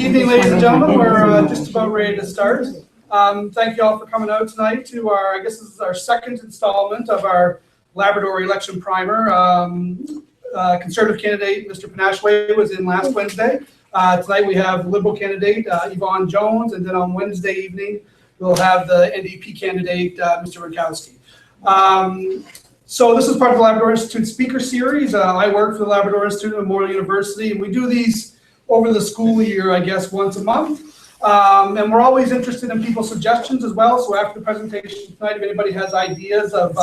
evening, ladies and gentlemen. We're just about ready to start. Thank you all for coming out tonight to our, I guess this is our second installment of our Labrador election primer. Conservative candidate Mr. Panashway was in last Wednesday. Tonight we have Liberal candidate Yvonne Jones, and then on Wednesday evening we'll have the NDP candidate Mr. Rankowski. So this is part of the Labrador Institute Speaker Series. I work for the Labrador Institute at Memorial University, and we do these over the school year, I guess, once a month. And we're always interested in people's suggestions as well. So after the presentation tonight, if anybody has ideas of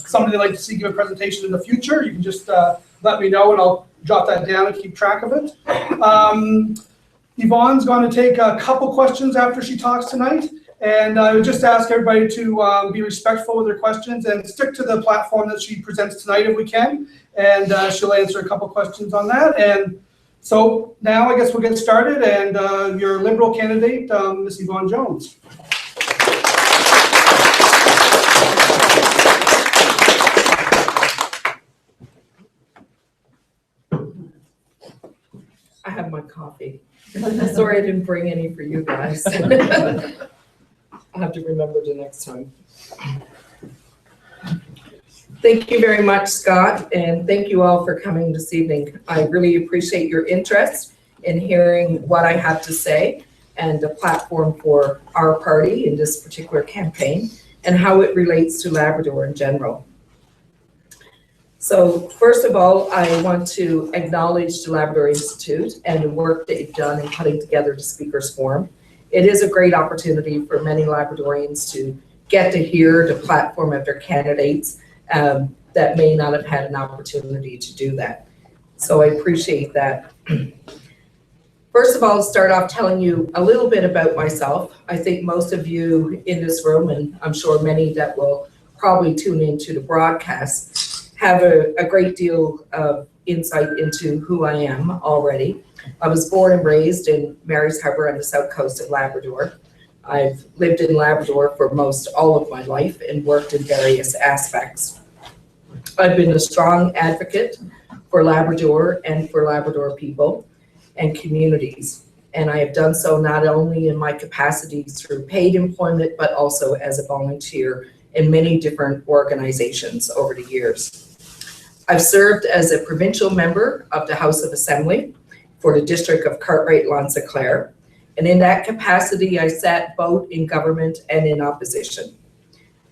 somebody they'd like to see give a presentation in the future, you can just let me know and I'll jot that down and keep track of it. Yvonne's going to take a couple questions after she talks tonight. And I would just ask everybody to be respectful with their questions and stick to the platform that she presents tonight if we can. And she'll answer a couple questions on that. And so now I guess we'll get started. And your Liberal candidate, Ms. Yvonne Jones. I have my coffee. Sorry I didn't bring any for you guys. I'll have to remember the next time. Thank you very much, Scott, and thank you all for coming this evening. I really appreciate your interest in hearing what I have to say and the platform for our party in this particular campaign and how it relates to Labrador in general. So first of all, I want to acknowledge the Labrador Institute and the work they've done in putting together the Speakers Forum. It is a great opportunity for many Labradorians to get to hear the platform of their candidates that may not have had an opportunity to do that. So I appreciate that. First of all, I'll start off telling you a little bit about myself. I think most of you in this room, and I'm sure many that will probably tune into the broadcast, have a great deal of insight into who I am already. I was born and raised in Mary's Harbour on the south coast of Labrador. I've lived in Labrador for most all of my life and worked in various aspects. I've been a strong advocate for Labrador and for Labrador people and communities. And I have done so not only in my capacity through paid employment, but also as a volunteer in many different organizations over the years. I've served as a provincial member of the House of Assembly for the District of Cartwright-L'Anse Clare. And in that capacity, I sat both in government and in opposition.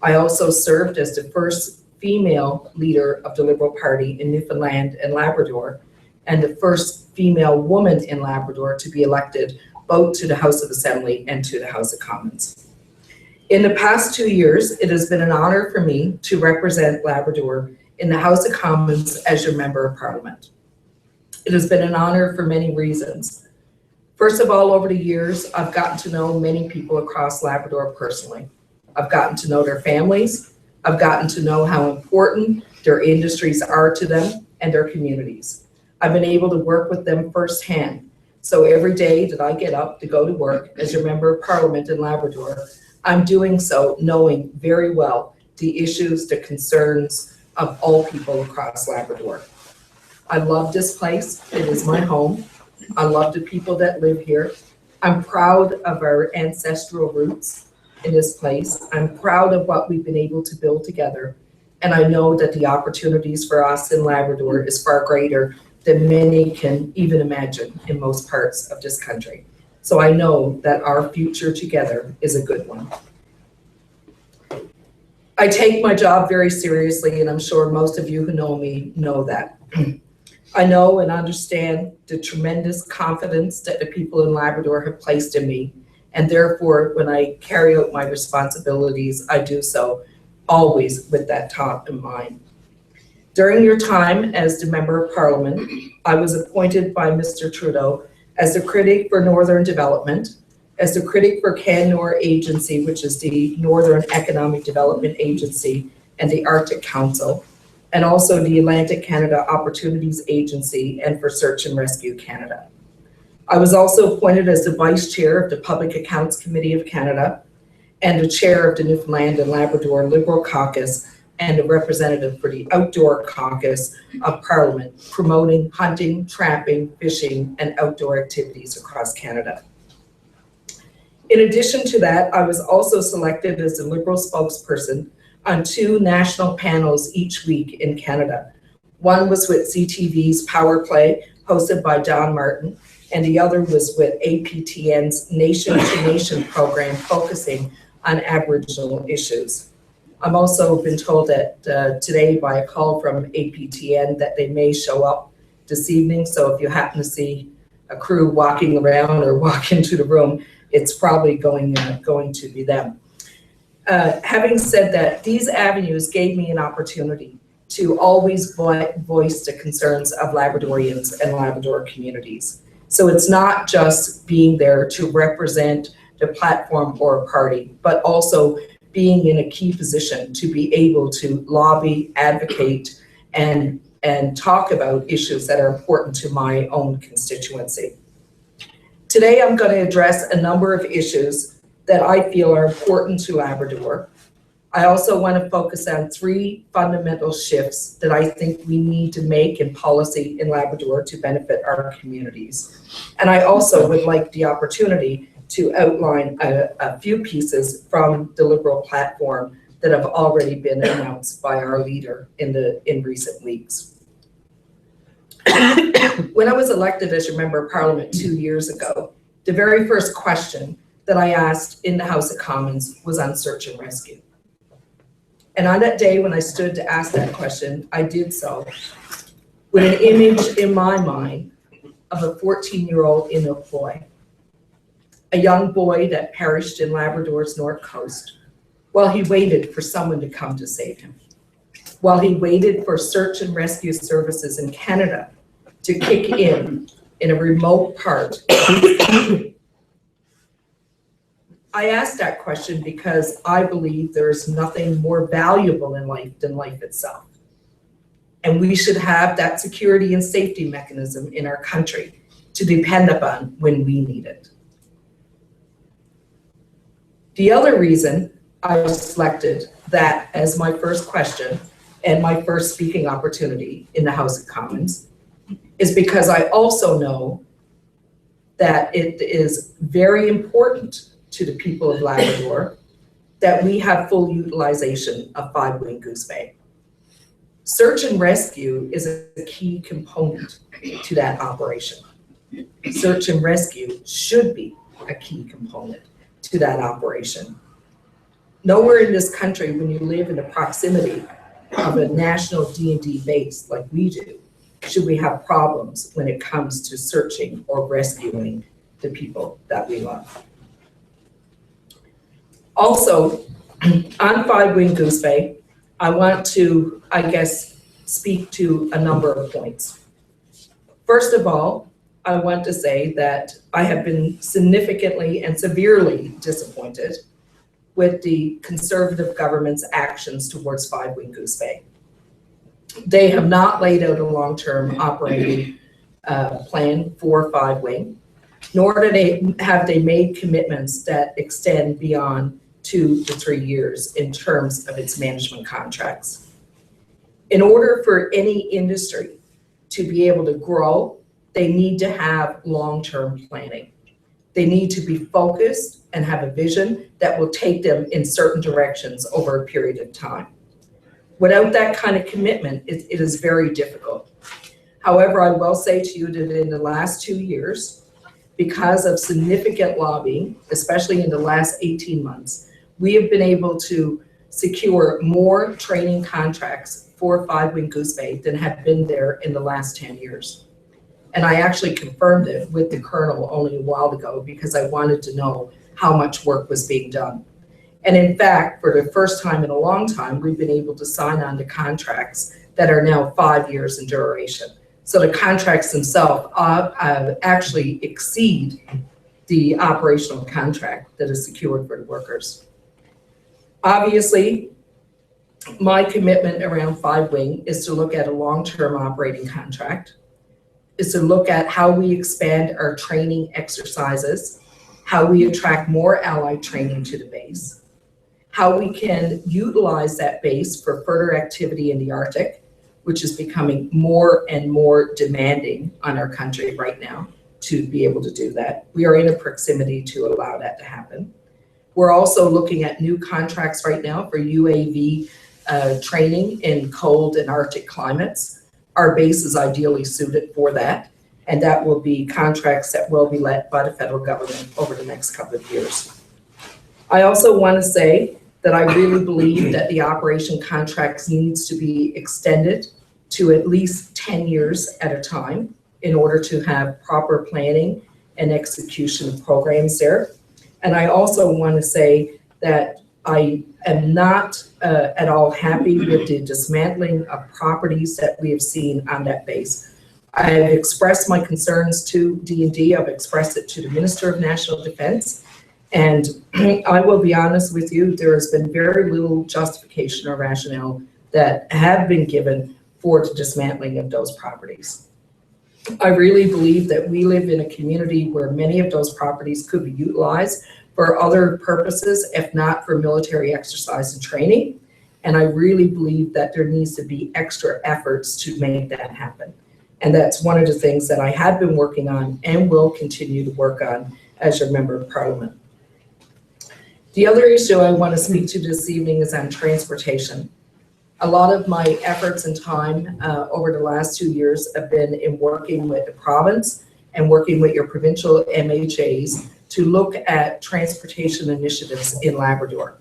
I also served as the first female leader of the Liberal Party in Newfoundland and Labrador, and the first female woman in Labrador to be elected both to the House of Assembly and to the House of Commons. In the past 2 years, it has been an honor for me to represent Labrador in the House of Commons as your Member of Parliament. It has been an honor for many reasons. First of all, over the years, I've gotten to know many people across Labrador personally. I've gotten to know their families. I've gotten to know how important their industries are to them and their communities. I've been able to work with them firsthand. So every day that I get up to go to work as your Member of Parliament in Labrador, I'm doing so knowing very well the issues, the concerns of all people across Labrador. I love this place. It is my home. I love the people that live here. I'm proud of our ancestral roots in this place. I'm proud of what we've been able to build together. And I know that the opportunities for us in Labrador is far greater than many can even imagine in most parts of this country. So I know that our future together is a good one. I take my job very seriously, and I'm sure most of you who know me know that. I know and understand the tremendous confidence that the people in Labrador have placed in me, and therefore, when I carry out my responsibilities, I do so always with that thought in mind. During your time as the Member of Parliament, I was appointed by Mr. Trudeau as the critic for Northern Development, as the critic for Canmore Agency, which is the Northern Economic Development Agency and the Arctic Council, and also the Atlantic Canada Opportunities Agency and for Search and Rescue Canada. I was also appointed as the Vice Chair of the Public Accounts Committee of Canada and the Chair of the Newfoundland and Labrador Liberal Caucus and a representative for the Outdoor Caucus of Parliament, promoting hunting, trapping, fishing, and outdoor activities across Canada. In addition to that, I was also selected as a Liberal spokesperson on 2 national panels each week in Canada. One was with CTV's Power Play, hosted by Don Martin, and the other was with APTN's Nation to Nation program, focusing on Aboriginal issues. I'm also been told that today by a call from APTN that they may show up this evening. So if you happen to see a crew walking around or walk into the room, it's probably going to be them. Having said that, these avenues gave me an opportunity to always voice the concerns of Labradorians and Labrador communities. So it's not just being there to represent the platform or a party, but also being in a key position to be able to lobby, advocate, and talk about issues that are important to my own constituency. Today, I'm going to address a number of issues that I feel are important to Labrador. I also want to focus on 3 fundamental shifts that I think we need to make in policy in Labrador to benefit our communities. And I also would like the opportunity to outline a few pieces from the Liberal platform that have already been announced by our leader in recent weeks. When I was elected as your member of Parliament 2 years ago, the very first question that I asked in the House of Commons was on search and rescue. And on that day when I stood to ask that question, I did so with an image in my mind of a 14-year-old Inuk boy, a young boy that perished in Labrador's North Coast while he waited for someone to come to save him, while he waited for search and rescue services in Canada to kick in a remote part. I asked that question because I believe there is nothing more valuable in life than life itself. And we should have that security and safety mechanism in our country to depend upon when we need it. The other reason I selected that as my first question and my first speaking opportunity in the House of Commons is because I also know that it is very important to the people of Labrador that we have full utilization of 5 Wing Goose Bay. Search and rescue is a key component to that operation. Search and rescue should be a key component to that operation. Nowhere in this country, when you live in the proximity of a national D&D base like we do, should we have problems when it comes to searching or rescuing the people that we love. Also, on 5 Wing Goose Bay, I want to, speak to a number of points. First of all, I want to say that I have been significantly and severely disappointed with the Conservative government's actions towards 5 Wing Goose Bay. They have not laid out a long-term operating plan for 5 Wing, nor have they made commitments that extend beyond 2 to 3 years in terms of its management contracts. In order for any industry to be able to grow, they need to have long-term planning. They need to be focused and have a vision that will take them in certain directions over a period of time. Without that kind of commitment, it is very difficult. However, I will say to you that in the last 2 years, because of significant lobbying, especially in the last 18 months, we have been able to secure more training contracts for 5 Wing Goose Bay than have been there in the last 10 years. And I actually confirmed it with the Colonel only a while ago because I wanted to know how much work was being done. And in fact, for the first time in a long time, we've been able to sign on to contracts that are now 5 years in duration. So the contracts themselves actually exceed the operational contract that is secured for the workers. Obviously, my commitment around 5 Wing is to look at a long-term operating contract, is to look at how we expand our training exercises, how we attract more allied training to the base, how we can utilize that base for further activity in the Arctic, which is becoming more and more demanding on our country right now, to be able to do that. We are in a proximity to allow that to happen. We're also looking at new contracts right now for UAV training in cold and Arctic climates. Our base is ideally suited for that, and that will be contracts that will be led by the federal government over the next couple of years. I also want to say that I really believe that the operation contracts needs to be extended to at least 10 years at a time in order to have proper planning and execution of programs there. And I also want to say that I am not at all happy with the dismantling of properties that we have seen on that base. I have expressed my concerns to D&D. I've expressed it to the Minister of National Defense. And I will be honest with you, there has been very little justification or rationale that have been given for the dismantling of those properties. I really believe that we live in a community where many of those properties could be utilized for other purposes, if not for military exercise and training. And I really believe that there needs to be extra efforts to make that happen. And that's one of the things that I have been working on and will continue to work on as your member of parliament. The other issue I want to speak to this evening is on transportation. A lot of my efforts and time over the last 2 years have been in working with the province and working with your provincial MHAs to look at transportation initiatives in Labrador.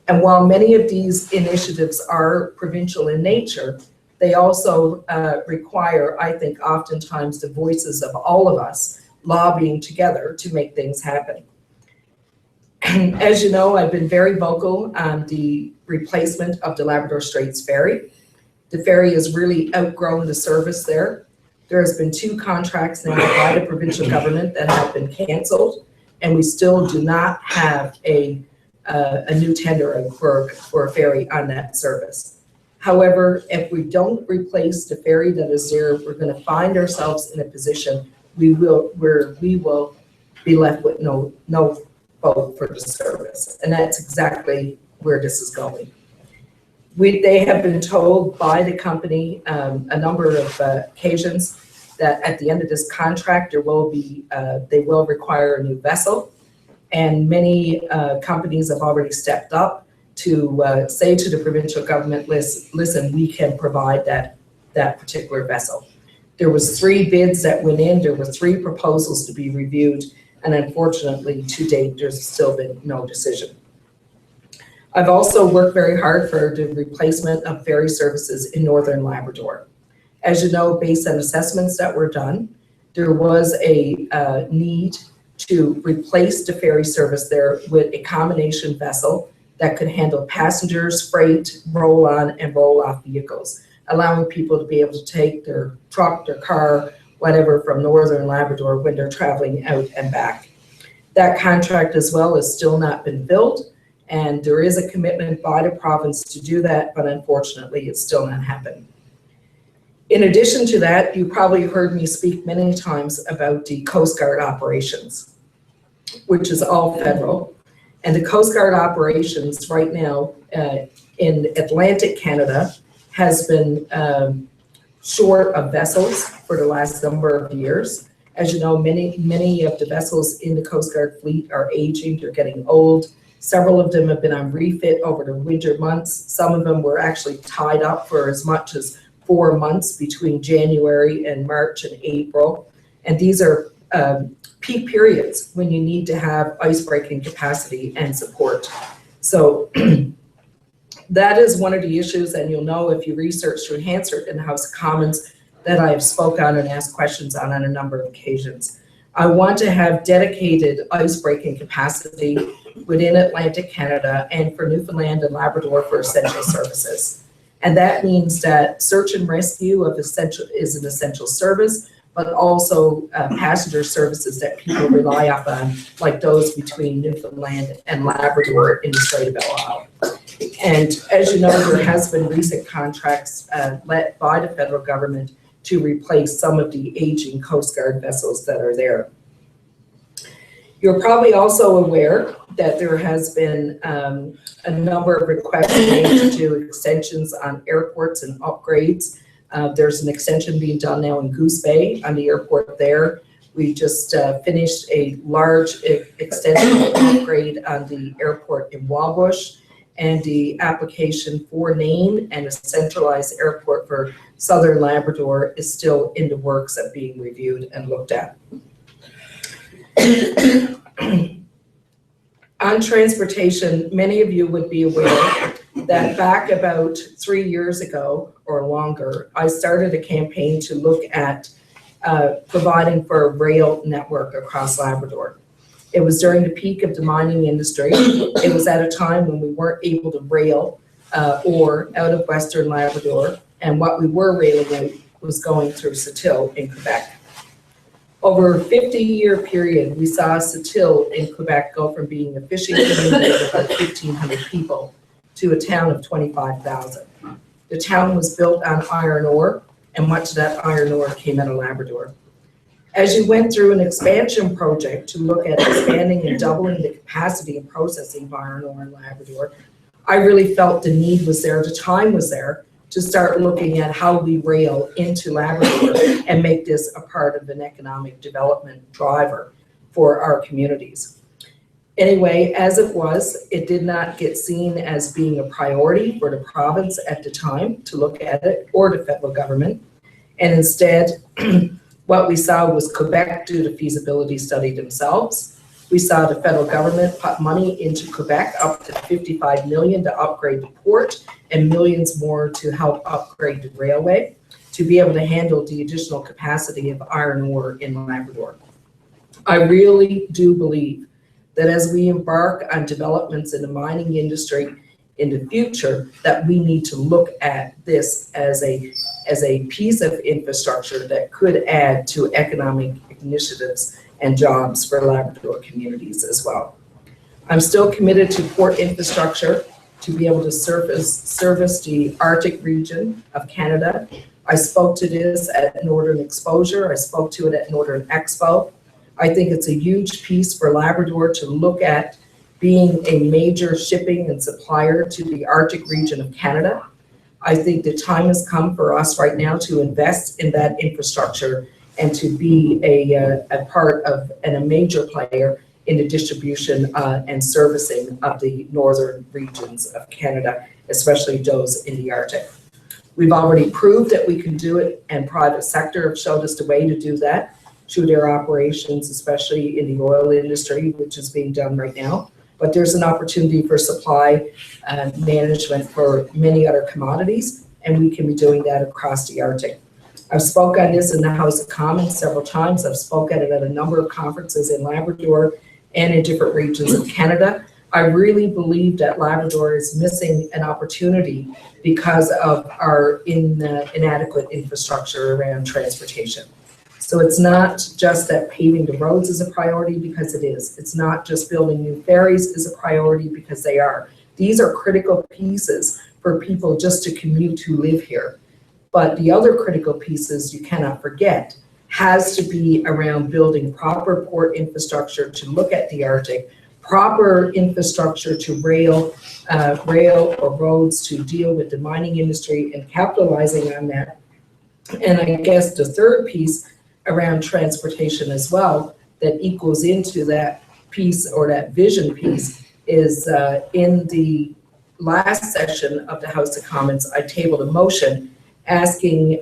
And while many of these initiatives are provincial in nature, they also require, I think, oftentimes the voices of all of us lobbying together to make things happen. As you know, I've been very vocal on the replacement of the Labrador Straits Ferry. The ferry has really outgrown the service there. There has been 2 contracts now by the provincial government that have been canceled, and we still do not have a new tender for a ferry on that service. However, if we don't replace the ferry that is there, we're going to find ourselves in a position where we will be left with no boat for the service, and that's exactly where this is going. They have been told by the company a number of occasions that at the end of this contract they will require a new vessel, and many companies have already stepped up to say to the provincial government, listen, we can provide that particular vessel. There was 3 bids that went in, there were 3 proposals to be reviewed, and unfortunately to date there's still been no decision. I've also worked very hard for the replacement of ferry services in Northern Labrador. As you know, based on assessments that were done, there was a need to replace the ferry service there with a combination vessel that could handle passengers, freight, roll-on and roll-off vehicles, allowing people to be able to take their truck, their car, whatever, from Northern Labrador when they're traveling out and back. That contract as well has still not been filled, and there is a commitment by the province to do that, but unfortunately it's still not happened. In addition to that, you probably heard me speak many times about the Coast Guard operations, which is all federal. And the Coast Guard operations right now in Atlantic Canada has been short of vessels for the last number of years. As you know, many of the vessels in the Coast Guard fleet are aging, they're getting old. Several of them have been on refit over the winter months. Some of them were actually tied up for as much as 4 months between January and March and April. And these are peak periods when you need to have ice-breaking capacity and support. So that is one of the issues, and you'll know if you research through Hansard in the House of Commons that I have spoke on and asked questions on a number of occasions. I want to have dedicated ice-breaking capacity within Atlantic Canada and for Newfoundland and Labrador for essential services. And that means that search and rescue is an essential service, but also passenger services that people rely upon, like those between Newfoundland and Labrador in the Strait of Belle Isle. And as you know, there has been recent contracts let by the federal government to replace some of the aging Coast Guard vessels that are there. You're probably also aware that there has been a number of requests made to do extensions on airports and upgrades. There's an extension being done now in Goose Bay on the airport there. We just finished a large extensive upgrade on the airport in Wabush, and the application for name and a centralized airport for Southern Labrador is still in the works of being reviewed and looked at. On transportation, many of you would be aware that back about 3 years ago or longer, I started a campaign to look at providing for a rail network across Labrador. It was during the peak of the mining industry. It was at a time when we weren't able to rail ore out of Western Labrador, and what we were railing out was going through Sept-Îles in Quebec. Over a 50-year period, we saw Sept-Îles in Quebec go from being a fishing community of about 1,500 people to a town of 25,000. The town was built on iron ore, and much of that iron ore came out of Labrador. As you went through an expansion project to look at expanding and doubling the capacity and processing of iron ore in Labrador, I really felt the need was there, the time was there to start looking at how we rail into Labrador and make this a part of an economic development driver for our communities. Anyway, as it was, it did not get seen as being a priority for the province at the time to look at it, or the federal government. And instead, what we saw was Quebec do the feasibility study themselves. We saw the federal government put money into Quebec, up to $55 million to upgrade the port and millions more to help upgrade the railway to be able to handle the additional capacity of iron ore in Labrador. I really do believe that as we embark on developments in the mining industry in the future, that we need to look at this as a piece of infrastructure that could add to economic initiatives and jobs for Labrador communities as well. I'm still committed to port infrastructure to be able to service the Arctic region of Canada. I spoke to this at Northern Exposure. I spoke to it at Northern Expo. I think it's a huge piece for Labrador to look at being a major shipping and supplier to the Arctic region of Canada. I think the time has come for us right now to invest in that infrastructure and to be a part of and a major player in the distribution and servicing of the northern regions of Canada, especially those in the Arctic. We've already proved that we can do it, and private sector have showed us the way to do that through their operations, especially in the oil industry, which is being done right now. But there's an opportunity for supply management for many other commodities, and we can be doing that across the Arctic. I've spoken on this in the House of Commons several times. I've spoken at a number of conferences in Labrador and in different regions of Canada. I really believe that Labrador is missing an opportunity because of our inadequate infrastructure around transportation. So it's not just that paving the roads is a priority, because it is. It's not just building new ferries is a priority, because they are. These are critical pieces for people just to commute who live here. But the other critical pieces you cannot forget has to be around building proper port infrastructure to look at the Arctic, proper infrastructure to rail or roads to deal with the mining industry and capitalizing on that. And I guess the third piece around transportation as well that equals into that piece, or that vision piece, is in the last session of the House of Commons, I tabled a motion asking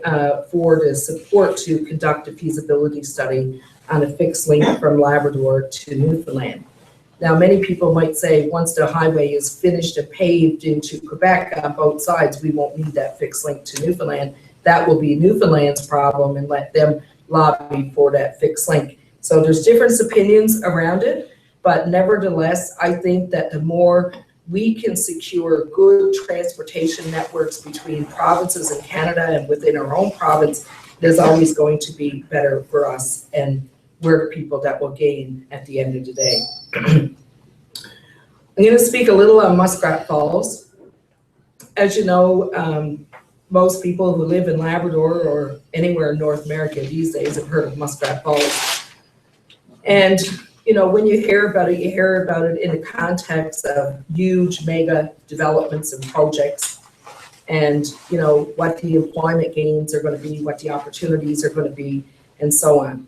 for the support to conduct a feasibility study on a fixed link from Labrador to Newfoundland. Now, many people might say once the highway is finished and paved into Quebec on both sides, we won't need that fixed link to Newfoundland. That will be Newfoundland's problem, and let them lobby for that fixed link. So there's different opinions around it, but nevertheless, I think that the more we can secure good transportation networks between provinces in Canada and within our own province, there's always going to be better for us, and we're the people that will gain at the end of the day. I'm going to speak a little on Muskrat Falls. As you know, most people who live in Labrador or anywhere in North America these days have heard of Muskrat Falls. And you know, when you hear about it, you hear about it in the context of huge mega developments and projects, and you know what the employment gains are going to be, what the opportunities are going to be, and so on.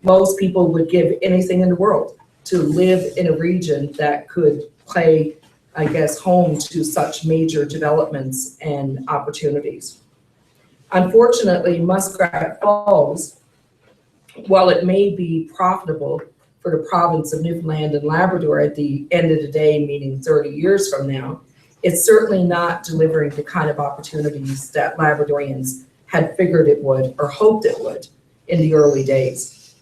Most people would give anything in the world to live in a region that could play, I guess, home to such major developments and opportunities. Unfortunately, Muskrat Falls, while it may be profitable for the province of Newfoundland and Labrador at the end of the day, meaning 30 years from now, it's certainly not delivering the kind of opportunities that Labradorians had figured it would or hoped it would in the early days.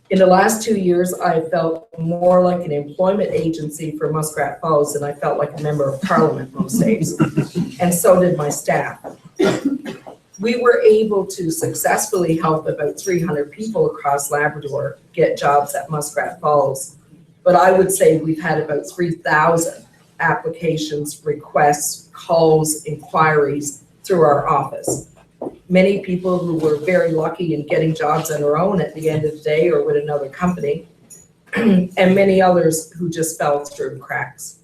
In the last 2 years, I felt more like an employment agency for Muskrat Falls than I felt like a member of parliament most days, and so did my staff. We were able to successfully help about 300 people across Labrador get jobs at Muskrat Falls, but I would say we've had about 3,000 applications, requests, calls, inquiries through our office. Many people who were very lucky in getting jobs on their own at the end of the day or with another company, and many others who just fell through the cracks.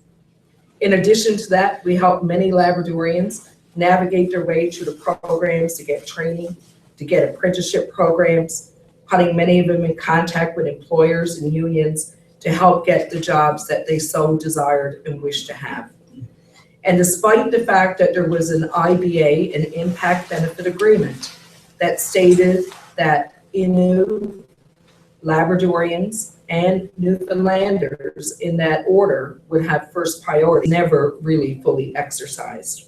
In addition to that, we helped many Labradorians navigate their way through the programs to get training, to get apprenticeship programs, putting many of them in contact with employers and unions to help get the jobs that they so desired and wished to have. And despite the fact that there was an IBA, an impact benefit agreement, that stated that Innu, Labradorians, and Newfoundlanders in that order would have first priority, never really fully exercised.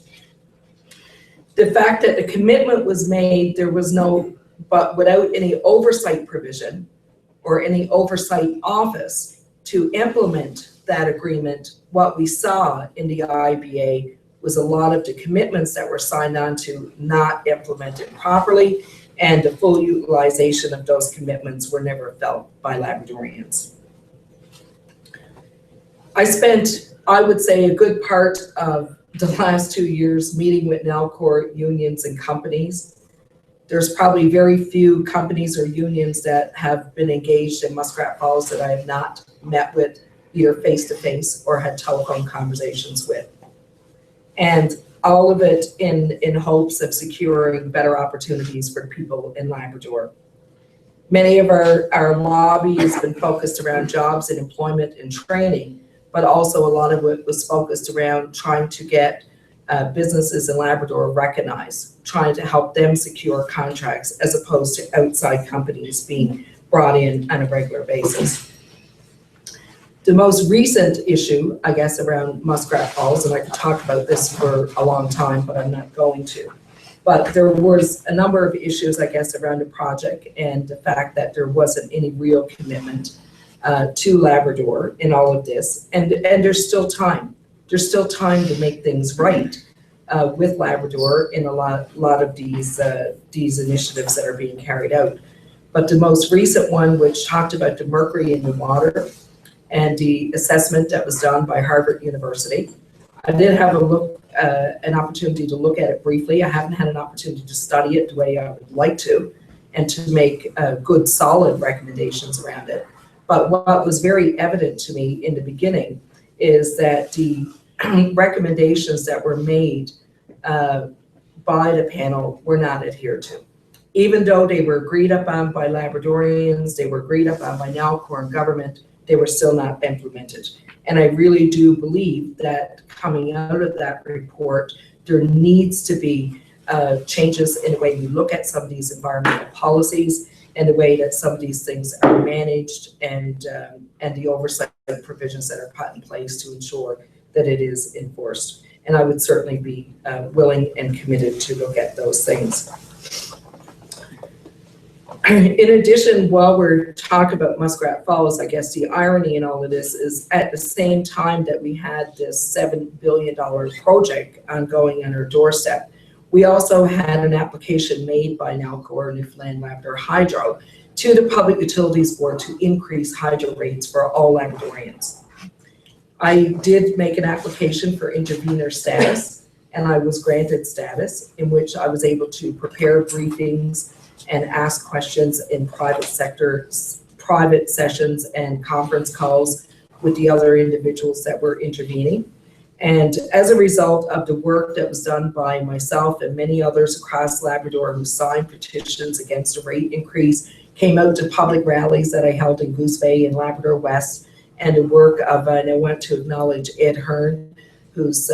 The fact that the commitment was made, there was no, but without any oversight provision or any oversight office to implement that agreement, what we saw in the IBA was a lot of the commitments that were signed on to not implemented properly, and the full utilization of those commitments were never felt by Labradorians. I spent, I would say, a good part of the last 2 years meeting with NALCOR unions and companies. There's probably very few companies or unions that have been engaged in Muskrat Falls that I have not met with either face-to-face or had telephone conversations with. And all of it in hopes of securing better opportunities for people in Labrador. Many of our lobby has been focused around jobs and employment and training, but also a lot of it was focused around trying to get businesses in Labrador recognized, trying to help them secure contracts as opposed to outside companies being brought in on a regular basis. The most recent issue, I guess, around Muskrat Falls, and I could talk about this for a long time, but I'm not going to. But there was a number of issues, I guess, around the project and the fact that there wasn't any real commitment to Labrador in all of this. And there's still time. There's still time to make things right with Labrador in a lot of these initiatives that are being carried out. But the most recent one, which talked about the mercury in the water and the assessment that was done by Harvard University, I did have an opportunity to look at it briefly. I haven't had an opportunity to study it the way I would like to, and to make good, solid recommendations around it. But what was very evident to me in the beginning is that the recommendations that were made by the panel were not adhered to. Even though they were agreed upon by Labradorians, they were agreed upon by NALCOR and government, they were still not implemented. And I really do believe that coming out of that report, there needs to be changes in the way we look at some of these environmental policies and the way that some of these things are managed, and the oversight provisions that are put in place to ensure that it is enforced. And I would certainly be willing and committed to look at those things. In addition, while we're talking about Muskrat Falls, I guess the irony in all of this is at the same time that we had this $7 billion project ongoing on our doorstep, we also had an application made by NALCOR, Newfoundland Labrador Hydro, to the Public Utilities Board to increase hydro rates for all Labradorians. I did make an application for intervenor status, and I was granted status, in which I was able to prepare briefings and ask questions in private sessions and conference calls with the other individuals that were intervening. And as a result of the work that was done by myself and many others across Labrador who signed petitions against a rate increase, came out to public rallies that I held in Goose Bay and Labrador West, and the work of, and I want to acknowledge Ed Hearn, who's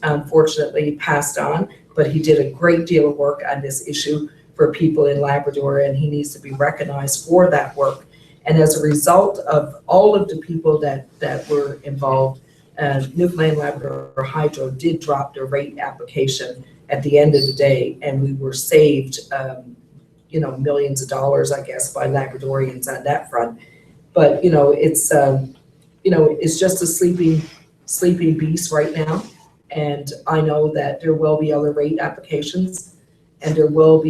unfortunately passed on, but he did a great deal of work on this issue for people in Labrador, and he needs to be recognized for that work. And as a result of all of the people that were involved, Newfoundland Labrador Hydro did drop their rate application at the end of the day, and we were saved, millions of dollars, I guess, by Labradorians on that front. But it's just a sleeping beast right now, and I know that there will be other rate applications, and we will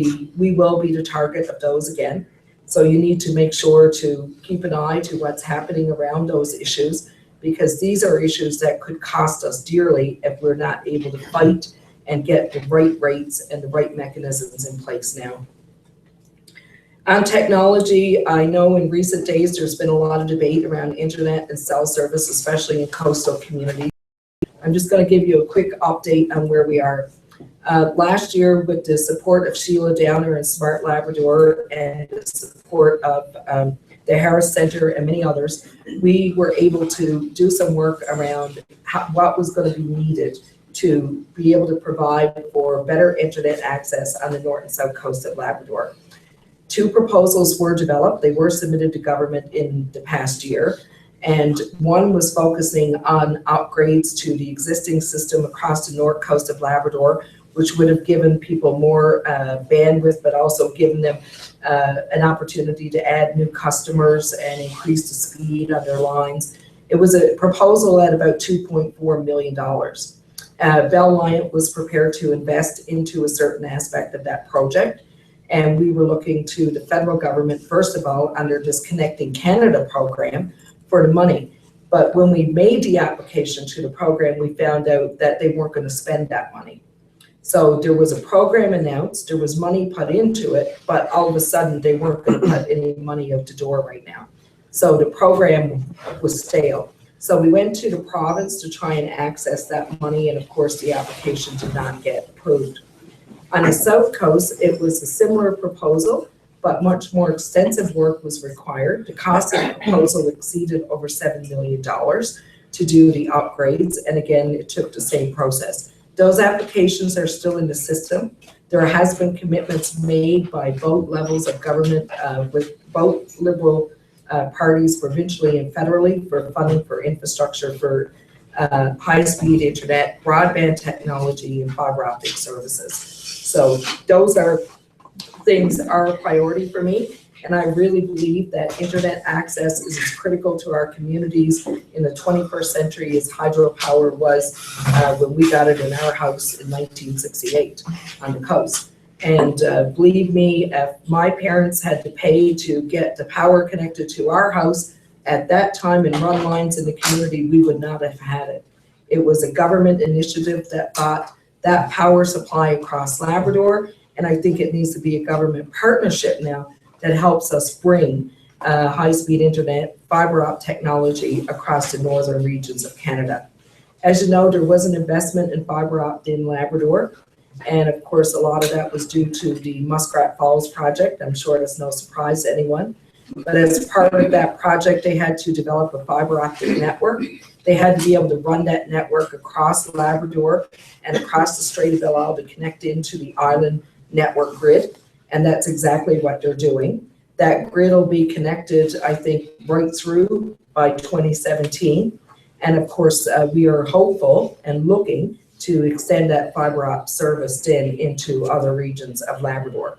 be the target of those again. So you need to make sure to keep an eye to what's happening around those issues, because these are issues that could cost us dearly if we're not able to fight and get the right rates and the right mechanisms in place now. On technology, I know in recent days there's been a lot of debate around internet and cell service, especially in coastal communities. I'm just going to give you a quick update on where we are. Last year, with the support of Sheila Downer and Smart Labrador and the support of the Harris Center and many others, we were able to do some work around what was going to be needed to be able to provide for better internet access on the north and south coast of Labrador. 2 proposals were developed. They were submitted to government in the past year, and one was focusing on upgrades to the existing system across the north coast of Labrador, which would have given people more bandwidth, but also given them an opportunity to add new customers and increase the speed on their lines. It was a proposal at about $2.4 million. Bell Liant was prepared to invest into a certain aspect of that project, and we were looking to the federal government, first of all, under this Connecting Canada program for the money. But when we made the application to the program, we found out that they weren't going to spend that money. So there was a program announced, there was money put into it, but all of a sudden they weren't going to put any money out the door right now. So the program was stale. So we went to the province to try and access that money, and of course the application did not get approved. On the south coast, it was a similar proposal, but much more extensive work was required. The cost of the proposal exceeded over $7 million to do the upgrades, and again, it took the same process. Those applications are still in the system. There has been commitments made by both levels of government with both Liberal parties, provincially and federally, for funding for infrastructure for high-speed internet, broadband technology, and fiber optic services. So those things are a priority for me, and I really believe that internet access is as critical to our communities in the 21st century as hydropower was when we got it in our house in 1968 on the coast. And believe me, if my parents had to pay to get the power connected to our house at that time and run lines in the community, we would not have had it. It was a government initiative that bought that power supply across Labrador, and I think it needs to be a government partnership now that helps us bring high-speed internet, fiber optic technology across the northern regions of Canada. As you know, there was an investment in fiber optic in Labrador, and of course, a lot of that was due to the Muskrat Falls project. I'm sure that's no surprise to anyone. But as part of that project, they had to develop a fiber optic network. They had to be able to run that network across Labrador and across the Strait of Belle Isle to connect into the island network grid. And that's exactly what they're doing. That grid will be connected, I think, right through by 2017. And of course, we are hopeful and looking to extend that fiber optic service then into other regions of Labrador.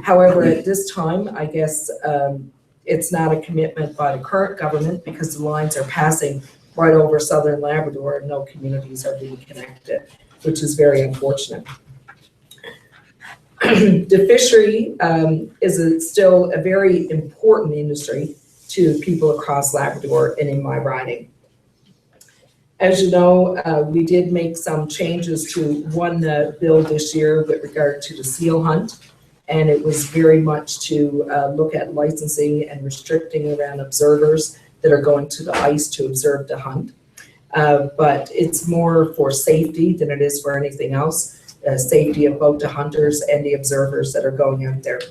However, at this time, I guess it's not a commitment by the current government because the lines are passing right over southern Labrador and no communities are being connected, which is very unfortunate. The fishery is still a very important industry to people across Labrador and in my riding. As you know, we did make some changes to one bill this year with regard to the seal hunt, and it was very much to look at licensing and restricting around observers that are going to the ice to observe the hunt. But it's more for safety than it is for anything else, safety of both the hunters and the observers that are going out there.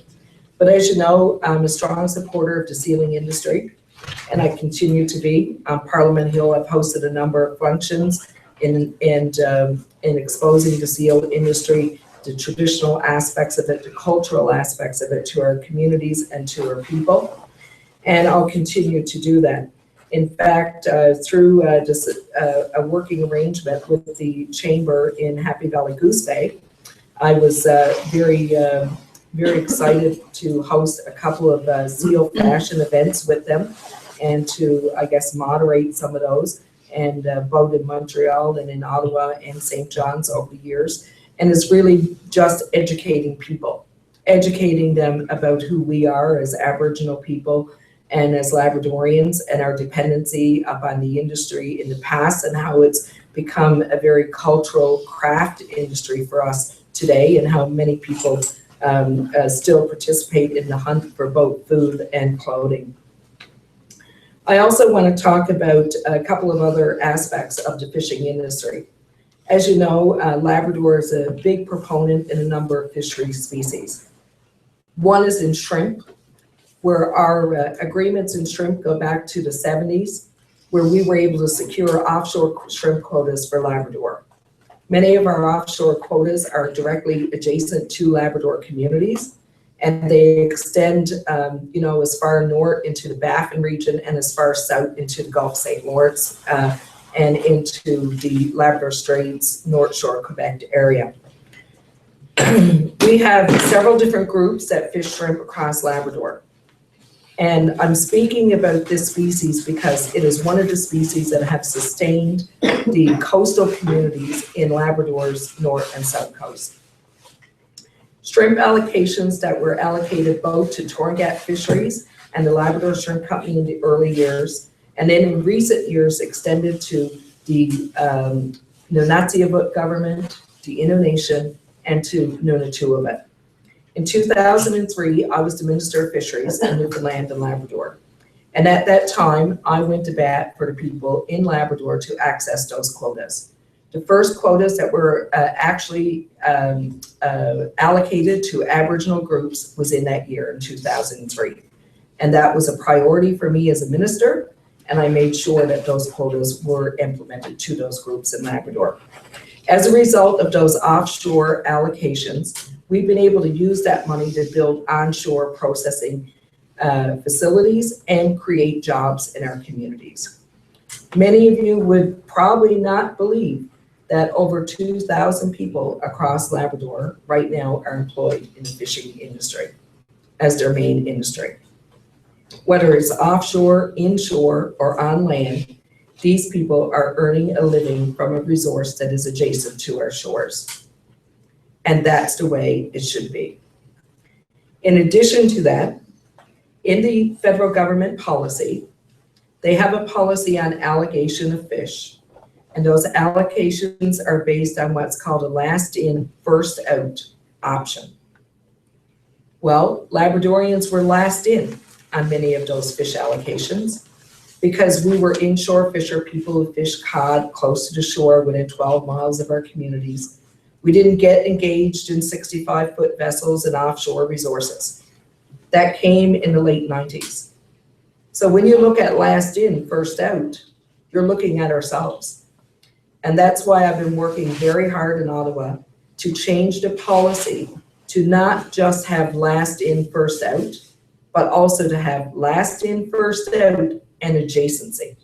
But as you know, I'm a strong supporter of the sealing industry, and I continue to be. On Parliament Hill, I've hosted a number of functions in exposing the seal industry, the traditional aspects of it, the cultural aspects of it to our communities and to our people. And I'll continue to do that. In fact, through just a working arrangement with the chamber in Happy Valley Goose Bay, I was very excited to host a couple of seal fashion events with them, and to, I guess, moderate some of those, and both in Montreal and in Ottawa and St. John's over the years. And it's really just educating people, educating them about who we are as Aboriginal people and as Labradorians, and our dependency upon the industry in the past, and how it's become a very cultural craft industry for us today, and how many people still participate in the hunt for both food and clothing. I also want to talk about a couple of other aspects of the fishing industry. As you know, Labrador is a big proponent in a number of fishery species. One is in shrimp, where our agreements in shrimp go back to the 70s, where we were able to secure offshore shrimp quotas for Labrador. Many of our offshore quotas are directly adjacent to Labrador communities, and they extend, as far north into the Baffin region and as far south into the Gulf St. Lawrence and into the Labrador Straits, North Shore, Quebec area. We have several different groups that fish shrimp across Labrador. And I'm speaking about this species because it is one of the species that have sustained the coastal communities in Labrador's north and south coast. Shrimp allocations that were allocated both to Torngat Fisheries and the Labrador Shrimp Company in the early years, and then in recent years extended to the Nunatsiavut government, the Innu Nation, and to Nunatsiavut. In 2003, I was the Minister of Fisheries in Newfoundland and Labrador. And at that time, I went to bat for the people in Labrador to access those quotas. The first quotas that were actually allocated to Aboriginal groups was in that year, in 2003. And that was a priority for me as a minister, and I made sure that those quotas were implemented to those groups in Labrador. As a result of those offshore allocations, we've been able to use that money to build onshore processing facilities and create jobs in our communities. Many of you would probably not believe that over 2,000 people across Labrador right now are employed in the fishing industry as their main industry. Whether it's offshore, inshore, or on land, these people are earning a living from a resource that is adjacent to our shores. And that's the way it should be. In addition to that, in the federal government policy, they have a policy on allocation of fish. And those allocations are based on what's called a last in, first out option. Well, Labradorians were last in on many of those fish allocations because we were inshore fisher people who fish cod close to the shore within 12 miles of our communities. We didn't get engaged in 65-foot vessels and offshore resources. That came in the late 90s. So when you look at last in, first out, you're looking at ourselves. And that's why I've been working very hard in Ottawa to change the policy to not just have last in, first out, but also to have last in, first out and adjacency.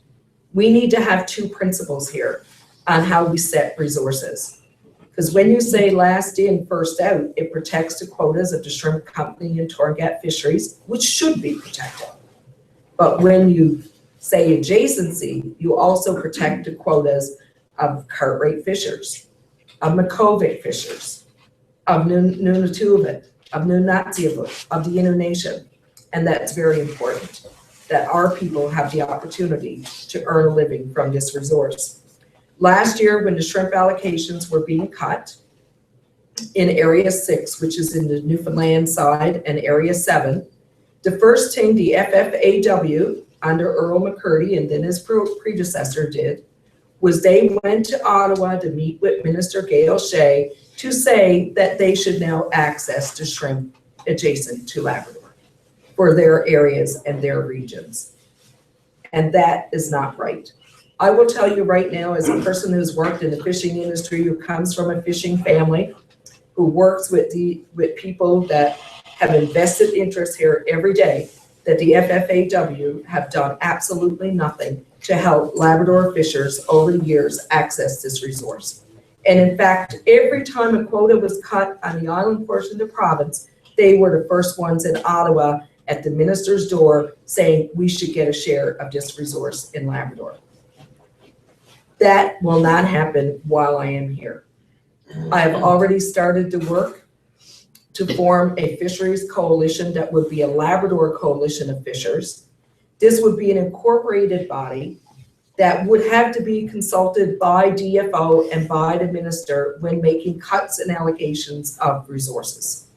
We need to have two principles here on how we set resources. Because when you say last in, first out, it protects the quotas of the Shrimp Company and Torngat Fisheries, which should be protected. But when you say adjacency, you also protect the quotas of Cartwright fishers, of Makkovik fishers, of Nunatsiavut, of Nunatsiavut, of the Innu Nation. And that's very important, that our people have the opportunity to earn a living from this resource. Last year, when the shrimp allocations were being cut in Area 6, which is in the Newfoundland side, and Area 7, the first thing the FFAW under Earl McCurdy and then his predecessor did was they went to Ottawa to meet with Minister Gail Shea to say that they should now access the shrimp adjacent to Labrador. for their areas and their regions. And that is not right. I will tell you right now, as a person who's worked in the fishing industry, who comes from a fishing family, who works with people that have invested interest here every day, that the FFAW have done absolutely nothing to help Labrador fishers over the years access this resource. And in fact, every time a quota was cut on the island portion of the province, they were the first ones in Ottawa at the minister's door saying we should get a share of this resource in Labrador. That will not happen while I am here. I have already started to work to form a fisheries coalition that would be a Labrador coalition of fishers. This would be an incorporated body that would have to be consulted by DFO and by the minister when making cuts and allocations of resources.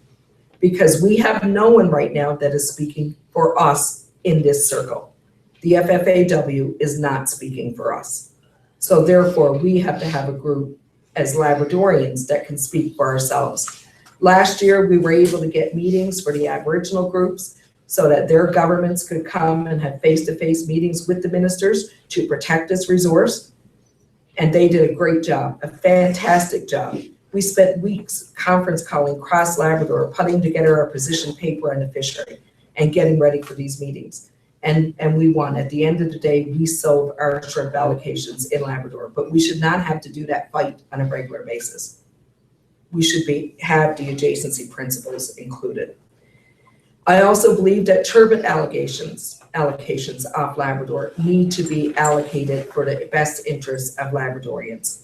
Because we have no one right now that is speaking for us in this circle. The FFAW is not speaking for us. So therefore, we have to have a group as Labradorians that can speak for ourselves. Last year, we were able to get meetings for the Aboriginal groups so that their governments could come and have face-to-face meetings with the ministers to protect this resource. And they did a great job, a fantastic job. We spent weeks conference calling across Labrador, putting together our position paper on the fishery and getting ready for these meetings. And we won. At the end of the day, we sold our shrimp allocations in Labrador, but we should not have to do that fight on a regular basis. We should have the adjacency principles included. I also believe that turbot allocations off Labrador need to be allocated for the best interests of Labradorians.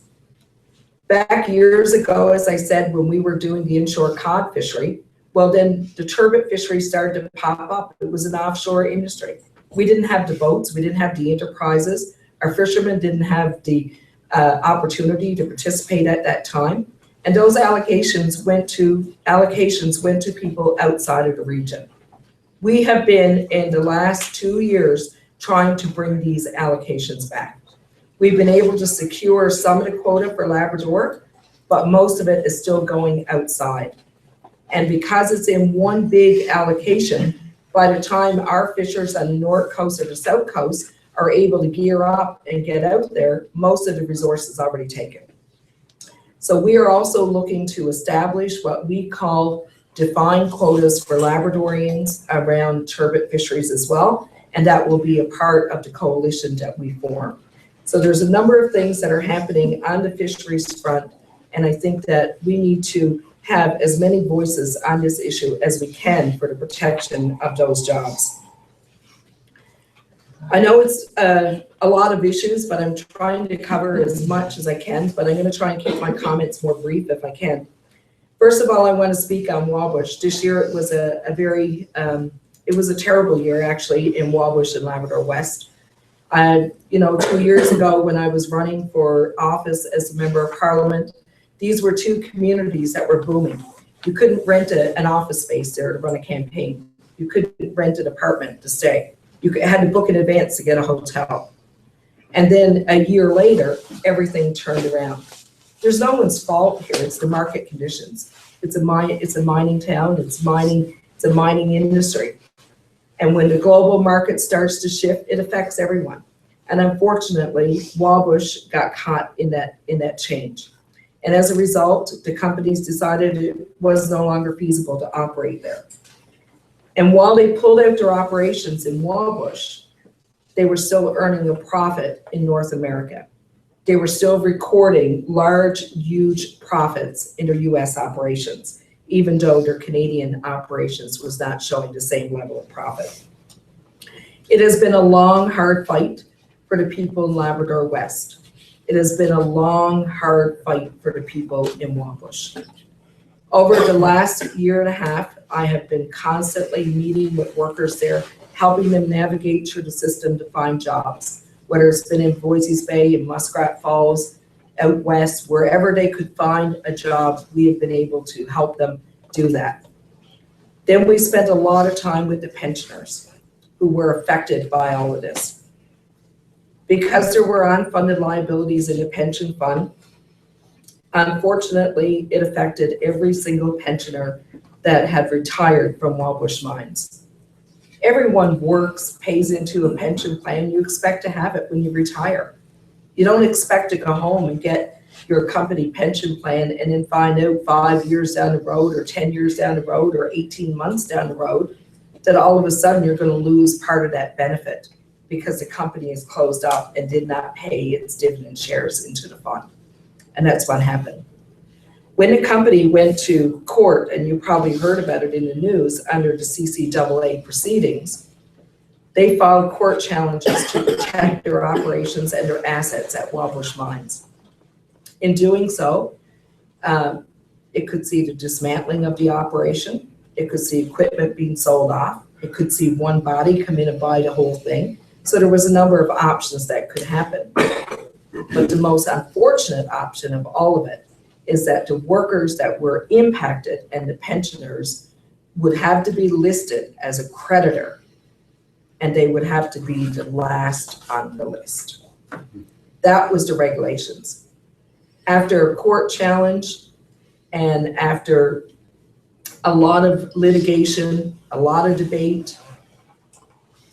Back years ago, as I said, when we were doing the inshore cod fishery, well then the turbot fishery started to pop up. It was an offshore industry. We didn't have the boats, we didn't have the enterprises. Our fishermen didn't have the opportunity to participate at that time. And those allocations went to people outside of the region. We have been, in the last 2 years, trying to bring these allocations back. We've been able to secure some of the quota for Labrador, but most of it is still going outside. And because it's in one big allocation, by the time our fishers on the north coast or the south coast are able to gear up and get out there, most of the resource is already taken. So we are also looking to establish what we call defined quotas for Labradorians around turbot fisheries as well, and that will be a part of the coalition that we form. So there's a number of things that are happening on the fisheries front, and I think that we need to have as many voices on this issue as we can for the protection of those jobs. I know it's a lot of issues, but I'm trying to cover as much as I can, but I'm going to try and keep my comments more brief if I can. First of all, I want to speak on Wabush. This year it was it was a terrible year actually in Wabush and Labrador West. 2 years ago when I was running for office as a member of Parliament, these were two communities that were booming. You couldn't rent an office space there to run a campaign. You couldn't rent an apartment to stay. You had to book in advance to get a hotel. And then a year later, everything turned around. There's no one's fault here. It's the market conditions. It's a mining town. It's a mining industry. And when the global market starts to shift, it affects everyone. And unfortunately, Wabush got caught in that change. And as a result, the companies decided it was no longer feasible to operate there. And while they pulled out their operations in Wabush, they were still earning a profit in North America. They were still recording large, huge profits in their US operations, even though their Canadian operations was not showing the same level of profit. It has been a long, hard fight for the people in Labrador West. It has been a long, hard fight for the people in Wabush. Over the last year and a half, I have been constantly meeting with workers there, helping them navigate through the system to find jobs, whether it's been in Voisey's Bay, in Muskrat Falls, out west, wherever they could find a job, we have been able to help them do that. Then we spent a lot of time with the pensioners who were affected by all of this. Because there were unfunded liabilities in the pension fund, unfortunately, it affected every single pensioner that had retired from Wabush Mines. Everyone works, pays into a pension plan. You expect to have it when you retire. You don't expect to go home and get your company pension plan and then find out 5 years down the road or 10 years down the road or 18 months down the road that all of a sudden you're going to lose part of that benefit because the company is closed up and did not pay its dividend shares into the fund. And that's what happened. When the company went to court, and you probably heard about it in the news under the CCAA proceedings, they filed court challenges to protect their operations and their assets at Wabush Mines. In doing so, it could see the dismantling of the operation. It could see equipment being sold off. It could see one body come in and buy the whole thing. So there was a number of options that could happen. But the most unfortunate option of all of it is that the workers that were impacted and the pensioners would have to be listed as a creditor, and they would have to be the last on the list. That was the regulations. After a court challenge and after a lot of litigation, a lot of debate,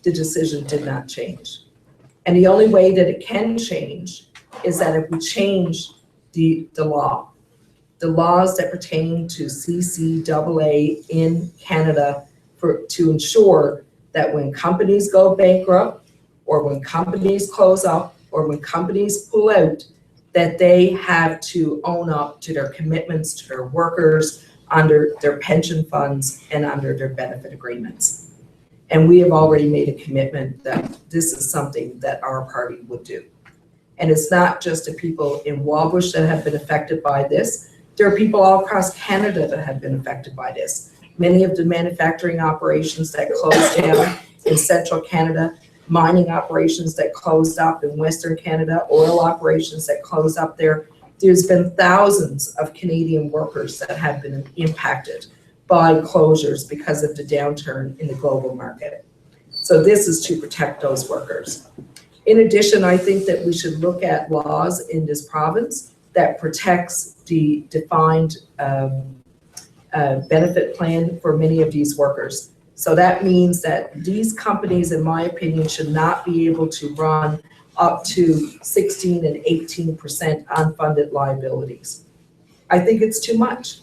the decision did not change. And the only way that it can change is that if we change the law, the laws that pertain to CCAA in Canada to ensure that when companies go bankrupt or when companies close up or when companies pull out, that they have to own up to their commitments to their workers under their pension funds and under their benefit agreements. And we have already made a commitment that this is something that our party would do. And it's not just the people in Wabush that have been affected by this. There are people all across Canada that have been affected by this. Many of the manufacturing operations that closed down in central Canada, mining operations that closed up in Western Canada, oil operations that closed up there. There's been thousands of Canadian workers that have been impacted by closures because of the downturn in the global market. So this is to protect those workers. In addition, I think that we should look at laws in this province that protects the defined benefit plan for many of these workers. So that means that these companies, in my opinion, should not be able to run up to 16 and 18% unfunded liabilities. I think it's too much.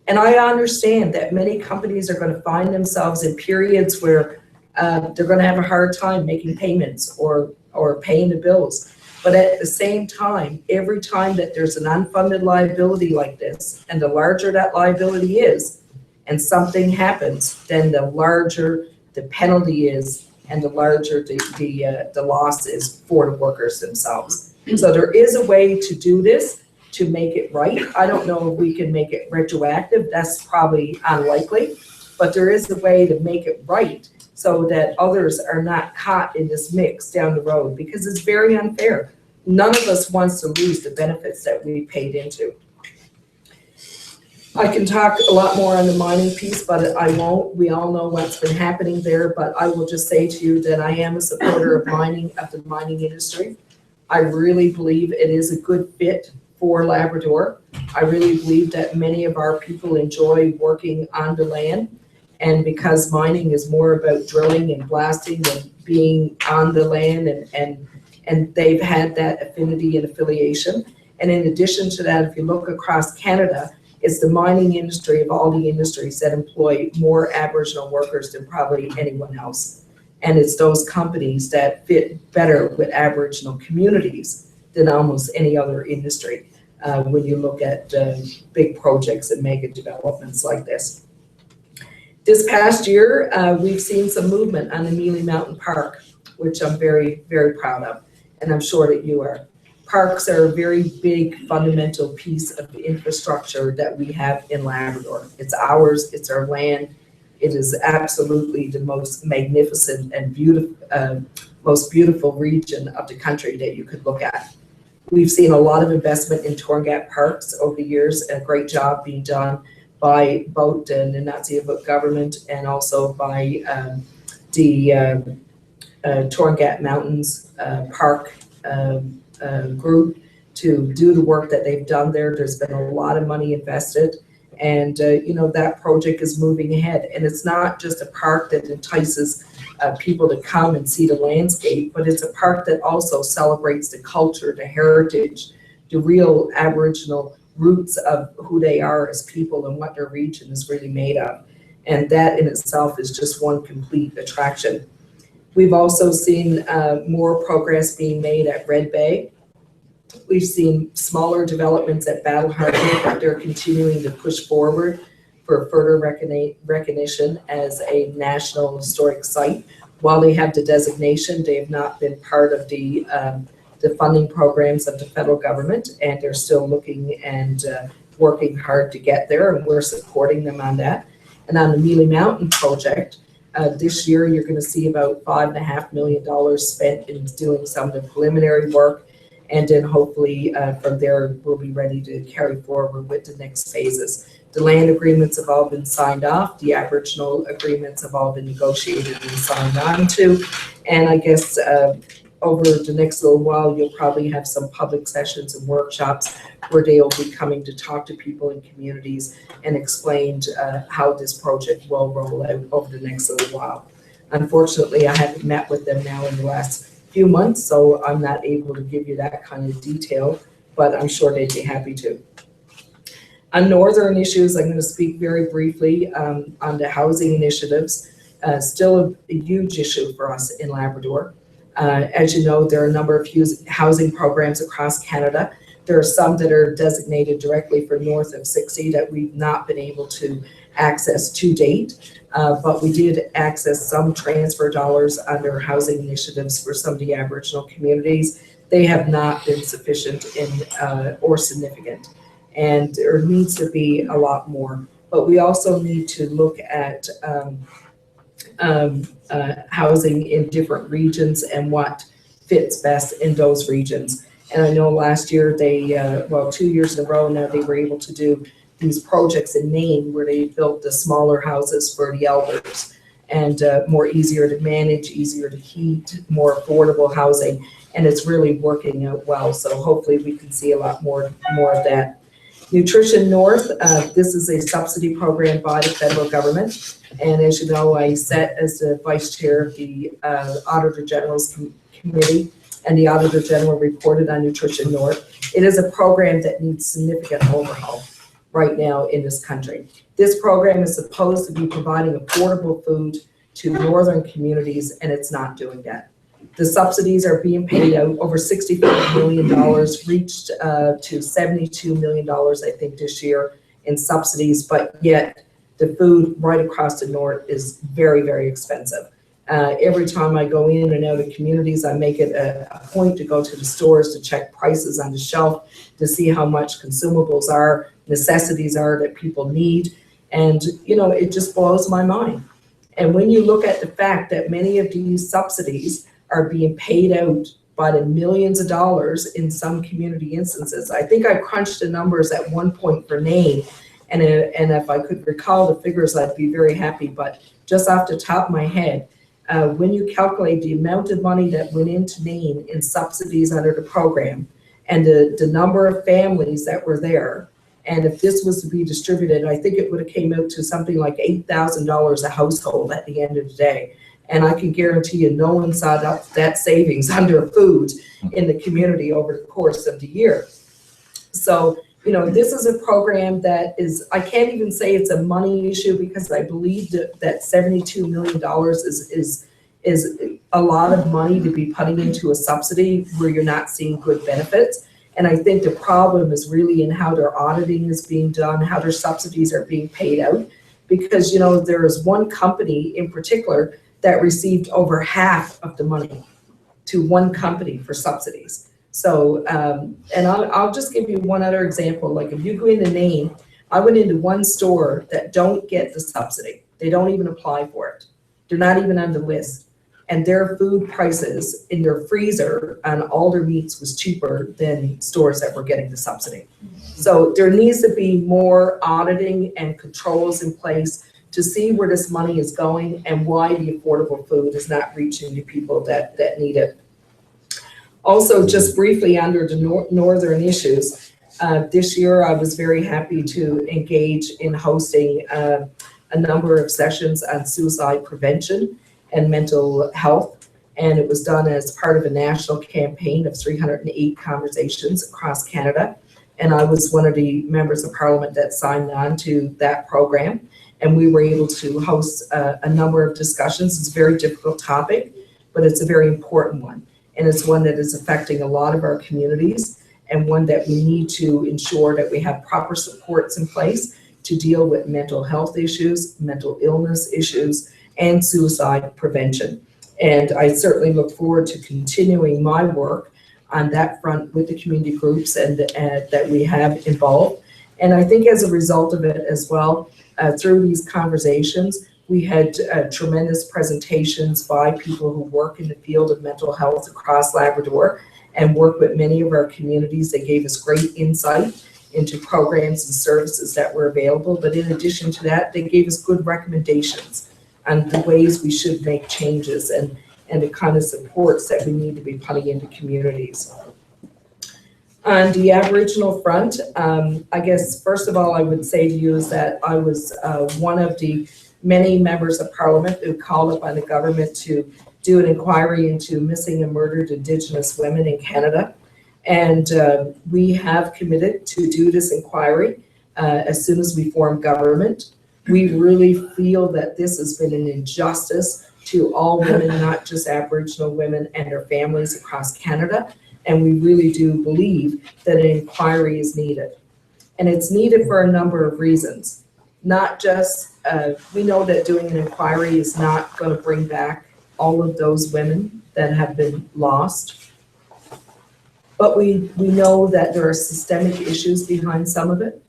And I understand that many companies are going to find themselves in periods where they're going to have a hard time making payments or paying the bills. But at the same time, every time that there's an unfunded liability like this, and the larger that liability is, and something happens, then the larger the penalty is, and the larger the loss is for the workers themselves. So there is a way to do this to make it right. I don't know if we can make it retroactive. That's probably unlikely, but there is a way to make it right so that others are not caught in this mix down the road, because it's very unfair. None of us wants to lose the benefits that we paid into. I can talk a lot more on the mining piece, but I won't. We all know what's been happening there, but I will just say to you that I am a supporter of the mining industry. I really believe it is a good fit for Labrador. I really believe that many of our people enjoy working on the land, and because mining is more about drilling and blasting than being on the land, and they've had that affinity and affiliation. And in addition to that, if you look across Canada, it's the mining industry of all the industries that employ more Aboriginal workers than probably anyone else. And it's those companies that fit better with Aboriginal communities than almost any other industry when you look at big projects and mega developments like this. This past year, we've seen some movement on the Mealy Mountain Park, which I'm very, very proud of, and I'm sure that you are. Parks are a very big fundamental piece of the infrastructure that we have in Labrador. It's ours, it's our land. It is absolutely the most magnificent and beautiful, most beautiful region of the country that you could look at. We've seen a lot of investment in Torngat parks over the years, a great job being done by both the Nunavut government and also by the Torngat Mountains Park group to do the work that they've done there. There's been a lot of money invested, And, that project is moving ahead. And it's not just a park that entices people to come and see the landscape, but it's a park that also celebrates the culture, the heritage, the real Aboriginal roots of who they are as people and what their region is really made of. And that in itself is just one complete attraction. We've also seen more progress being made at Red Bay. We've seen smaller developments at Battle Harbor, but they're continuing to push forward for further recognition as a national historic site. While they have the designation, they have not been part of the funding programs of the federal government, and they're still looking and working hard to get there, and we're supporting them on that. And on the Mealy Mountain project, this year you're going to see about $5.5 million spent in doing some of the preliminary work, and then hopefully from there we'll be ready to carry forward with the next phases. The land agreements have all been signed off. The Aboriginal agreements have all been negotiated and signed on to. And I guess over the next little while, you'll probably have some public sessions and workshops where they'll be coming to talk to people in communities and explain how this project will roll out over the next little while. Unfortunately, I haven't met with them now in the last few months, so I'm not able to give you that kind of detail, but I'm sure they'd be happy to. On northern issues, I'm going to speak very briefly on the housing initiatives. Still a huge issue for us in Labrador. As you know, there are a number of housing programs across Canada. There are some that are designated directly for north of 60 that we've not been able to access to date, but we did access some transfer dollars under housing initiatives for some of the Aboriginal communities. They have not been sufficient or significant. And there needs to be a lot more. But we also need to look at housing in different regions and what fits best in those regions. And I know last year 2 years in a row now, they were able to do these projects in Maine where they built the smaller houses for the elders and more easier to manage, easier to heat, more affordable housing. And it's really working out well. So hopefully we can see a lot more of that. Nutrition North, this is a subsidy program by the federal government. And as you know, I sat as the vice chair of the Auditor General's Committee, and the Auditor General reported on Nutrition North. It is a program that needs significant overhaul right now in this country. This program is supposed to be providing affordable food to northern communities, and it's not doing that. The subsidies are being paid out. Over $65 million, reached to $72 million, I think, this year in subsidies, but yet the food right across the north is very, very expensive. Every time I go in and out of communities, I make it a point to go to the stores to check prices on the shelf to see how much consumables are, necessities are that people need. And, it just blows my mind. And when you look at the fact that many of these subsidies are being paid out by the millions of dollars in some community instances. I think I crunched the numbers at one point for Nain, and if I could recall the figures, I'd be very happy. But just off the top of my head, when you calculate the amount of money that went into Nain in subsidies under the program and the number of families that were there, and if this was to be distributed, I think it would have came out to something like $8,000 a household at the end of the day. And I can guarantee you no one saw that savings under food in the community over the course of the year. So, this is a program that is, I can't even say it's a money issue because I believe that $72 million is a lot of money to be putting into a subsidy where you're not seeing good benefits. And I think the problem is really in how their auditing is being done, how their subsidies are being paid out. Because, there is one company in particular that received over half of the money to one company for subsidies. So, and I'll just give you one other example. Like if you go into Nain, I went into one store that don't get the subsidy. They don't even apply for it. They're not even on the list. And their food prices in their freezer on all their meats was cheaper than stores that were getting the subsidy. So there needs to be more auditing and controls in place to see where this money is going and why the affordable food is not reaching the people that need it. Also, just briefly under the northern issues, This year, I was very happy to engage in hosting a number of sessions on suicide prevention and mental health. And it was done as part of a national campaign of 308 conversations across Canada. And I was one of the members of Parliament that signed on to that program. And we were able to host a number of discussions. It's a very difficult topic, but it's a very important one. And it's one that is affecting a lot of our communities, and one that we need to ensure that we have proper supports in place to deal with mental health issues, mental illness issues, and suicide prevention. And I certainly look forward to continuing my work on that front with the community groups and that we have involved. And I think as a result of it as well, through these conversations, we had tremendous presentations by people who work in the field of mental health across Labrador and work with many of our communities. They gave us great insight into programs and services that were available. But in addition to that, they gave us good recommendations on the ways we should make changes and the kind of supports that we need to be putting into communities. On the Aboriginal front, I guess, first of all, I would say to you is that I was one of the many members of Parliament who called upon the government to do an inquiry into missing and murdered Indigenous women in Canada. And we have committed to do this inquiry as soon as we form government. We really feel that this has been an injustice to all women, not just Aboriginal women and their families across Canada. And we really do believe that an inquiry is needed. And it's needed for a number of reasons. Not just, we know that doing an inquiry is not going to bring back all of those women that have been lost. But we know that there are systemic issues behind some of it.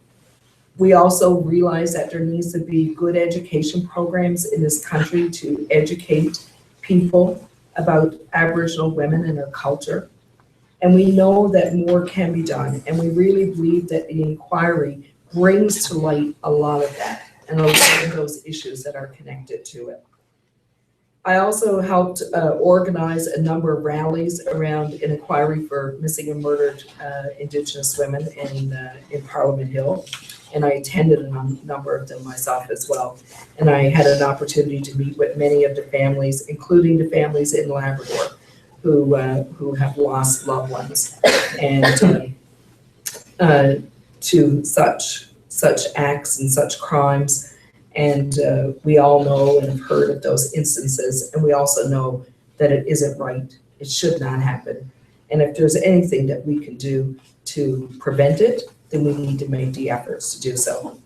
We also realize that there needs to be good education programs in this country to educate people about Aboriginal women and their culture. And we know that more can be done. And we really believe that the inquiry brings to light a lot of that and a lot of those issues that are connected to it. I also helped organize a number of rallies around an inquiry for missing and murdered Indigenous women in Parliament Hill. And I attended a number of them myself as well. And I had an opportunity to meet with many of the families, including the families in Labrador who have lost loved ones and to such acts and such crimes. And we all know and have heard of those instances, and we also know that it isn't right. It should not happen. And if there's anything that we can do to prevent it, then we need to make the efforts to do so.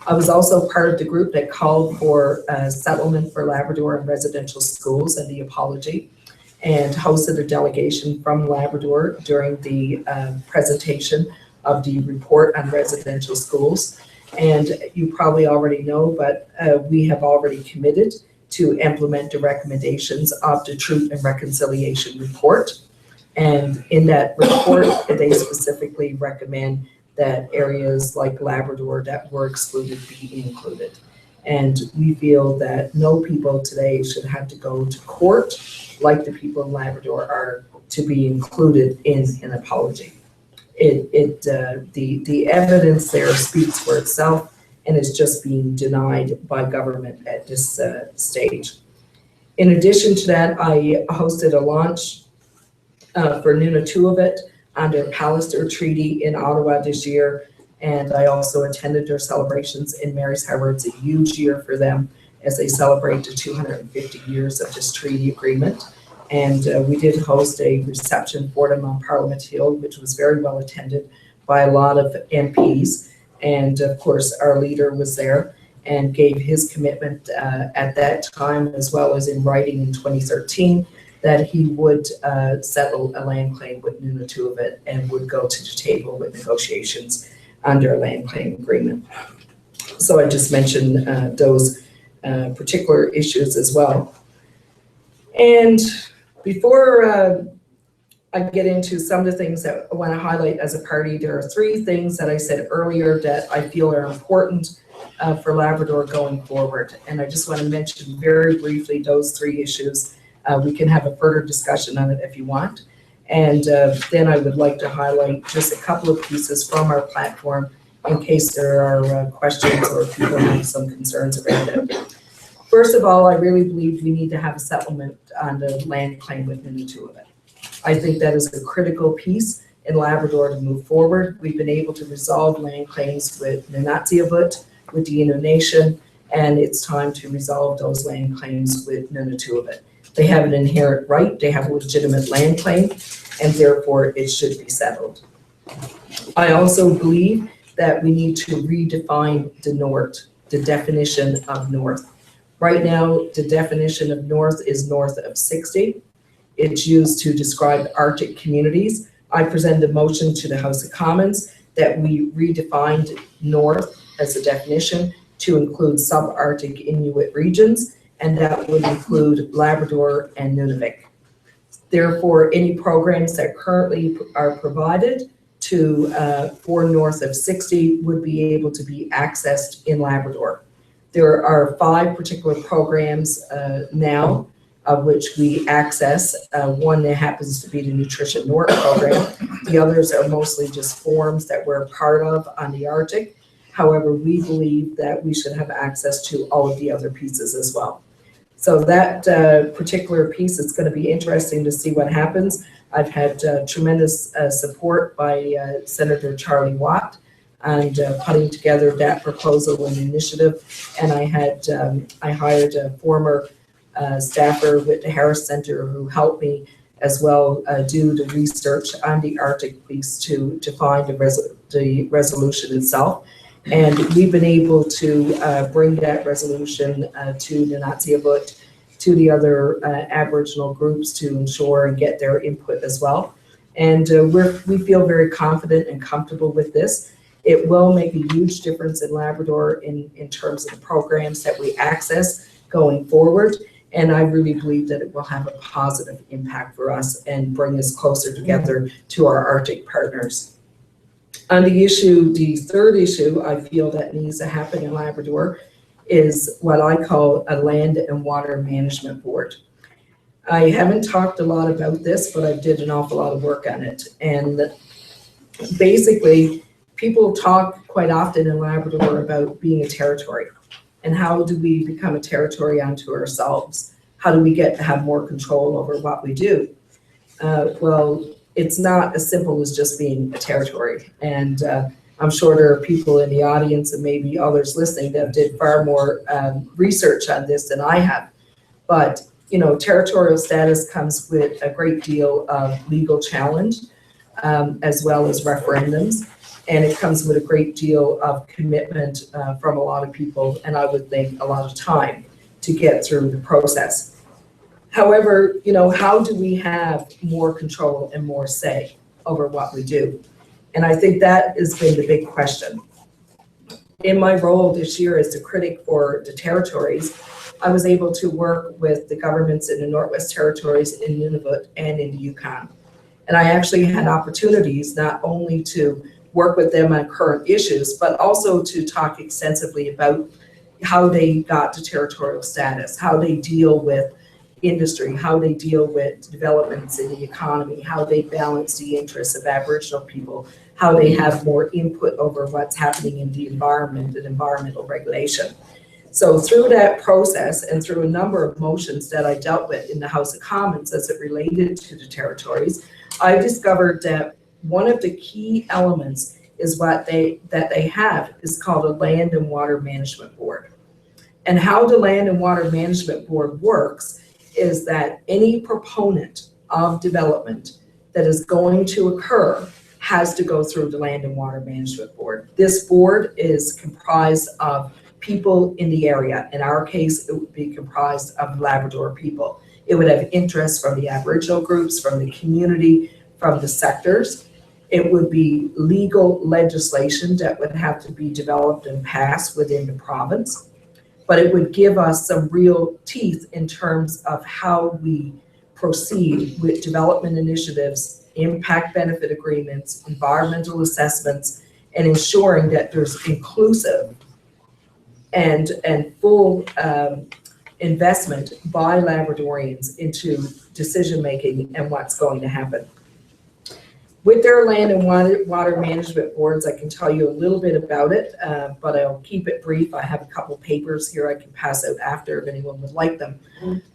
I was also part of the group that called for a settlement for Labrador and residential schools and the apology, and hosted a delegation from Labrador during the presentation of the report on residential schools. And you probably already know, but we have already committed to implement the recommendations of the Truth and Reconciliation Report. And in that report, they specifically recommend that areas like Labrador that were excluded be included. And we feel that no people today should have to go to court like the people in Labrador are to be included in an apology. The evidence there speaks for itself and is just being denied by government at this stage. In addition to that, I hosted a launch for Nunatuivut under the Palliser Treaty in Ottawa this year, and I also attended their celebrations in Mary's Harbour. It's a huge year for them as they celebrate the 250 years of this treaty agreement. And we did host a reception for them on Parliament Hill, which was very well attended by a lot of MPs. And of course, our leader was there and gave his commitment at that time, as well as in writing in 2013, that he would settle a land claim with Nunatuivut and would go to the table with negotiations under a land claim agreement. So I just mentioned those particular issues as well. And before I get into some of the things that I want to highlight as a party, there are three things that I said earlier that I feel are important for Labrador going forward. And I just want to mention very briefly those three issues. We can have a further discussion on it if you want. And then I would like to highlight just a couple of pieces from our platform in case there are questions or people have some concerns around it. First of all, I really believe we need to have a settlement on the land claim with Nunatuavut. I think that is a critical piece in Labrador to move forward. We've been able to resolve land claims with Nunatuavut, with the Innu Nation, and it's time to resolve those land claims with Nunatuavut. They have an inherent right, they have a legitimate land claim, and therefore it should be settled. I also believe that we need to redefine the north, the definition of north. Right now, the definition of north is north of 60. It's used to describe Arctic communities. I presented a motion to the House of Commons that we redefined north as a definition to include subarctic Inuit regions, and that would include Labrador and Nunavik. Therefore, any programs that currently are provided to for north of 60 would be able to be accessed in Labrador. There are 5 particular programs now of which we access. One that happens to be the Nutrition North program. The others are mostly just forums that we're part of on the Arctic. However, we believe that we should have access to all of the other pieces as well. So that particular piece, it's going to be interesting to see what happens. I've had tremendous support by Senator Charlie Watt and putting together that proposal and initiative. And I hired a former staffer with the Harris Center who helped me as well do the research on the Arctic piece to find the resolution itself. And we've been able to bring that resolution to Nunatuavut, to the other Aboriginal groups to ensure and get their input as well. And we feel very confident and comfortable with this. It will make a huge difference in Labrador in terms of the programs that we access going forward. And I really believe that it will have a positive impact for us and bring us closer together to our Arctic partners. On the third issue I feel that needs to happen in Labrador is what I call a land and water management board. I haven't talked a lot about this, but I did an awful lot of work on it. And basically, people talk quite often in Labrador about being a territory. And how do we become a territory unto ourselves? How do we get to have more control over what we do? Well, it's not as simple as just being a territory. And I'm sure there are people in the audience and maybe others listening that did far more research on this than I have. But, you know, territorial status comes with a great deal of legal challenge, as well as referendums. And it comes with a great deal of commitment from a lot of people, and I would think a lot of time to get through the process. However, you know, how do we have more control and more say over what we do? And I think that has been the big question. In my role this year as the critic for the territories, I was able to work with the governments in the Northwest Territories, in Nunavut, and in the Yukon. And I actually had opportunities not only to work with them on current issues, but also to talk extensively about how they got to territorial status, how they deal with industry, how they deal with developments in the economy, how they balance the interests of Aboriginal people, how they have more input over what's happening in the environment and environmental regulation. So through that process and through a number of motions that I dealt with in the House of Commons as it related to the territories, I discovered that one of the key elements is that they have is called a Land and Water Management Board. And how the Land and Water Management Board works is that any proponent of development that is going to occur has to go through the Land and Water Management Board. This board is comprised of people in the area. In our case, it would be comprised of Labrador people. It would have interest from the Aboriginal groups, from the community, from the sectors. It would be legal legislation that would have to be developed and passed within the province. But it would give us some real teeth in terms of how we proceed with development initiatives, impact benefit agreements, environmental assessments, and ensuring that there's inclusive and full investment by Labradorians into decision making and what's going to happen. With their land and water management boards, I can tell you a little bit about it, but I'll keep it brief. I have a couple papers here I can pass out after if anyone would like them.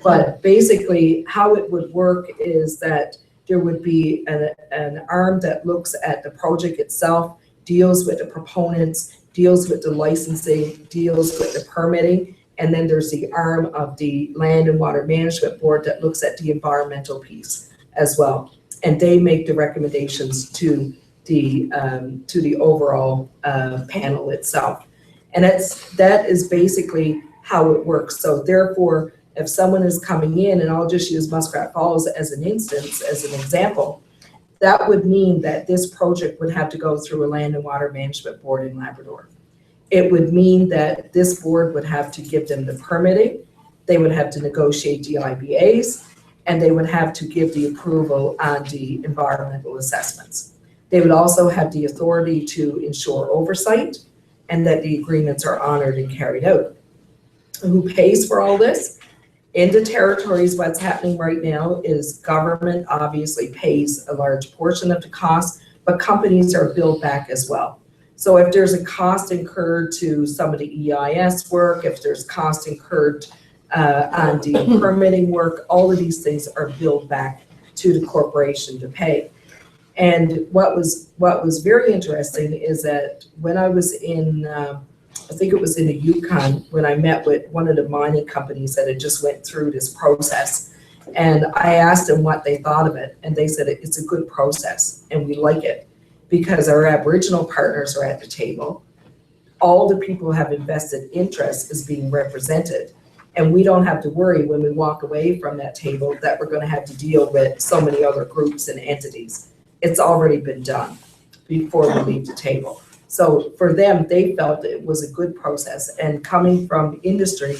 But basically, how it would work is that there would be an arm that looks at the project itself, deals with the proponents, deals with the licensing, deals with the permitting, and then there's the arm of the Land and Water Management Board that looks at the environmental piece as well. And they make the recommendations to the overall panel itself. And that is basically how it works. So therefore, if someone is coming in, and I'll just use Muskrat Falls as an instance, as an example, that would mean that this project would have to go through a Land and Water Management Board in Labrador. It would mean that this board would have to give them the permitting, they would have to negotiate the IBAs, and they would have to give the approval on the environmental assessments. They would also have the authority to ensure oversight and that the agreements are honored and carried out. Who pays for all this? In the territories, what's happening right now is government obviously pays a large portion of the cost, but companies are billed back as well. So if there's a cost incurred to some of the EIS work, if there's cost incurred on the permitting work, all of these things are billed back to the corporation to pay. And what was very interesting is that when I was in, I think it was in the Yukon, when I met with one of the mining companies that had just went through this process, and I asked them what they thought of it, and they said it's a good process and we like it because our Aboriginal partners are at the table. All the people who have invested interest is being represented. And we don't have to worry when we walk away from that table that we're going to have to deal with so many other groups and entities. It's already been done before we leave the table. So for them, they felt it was a good process. And coming from industry,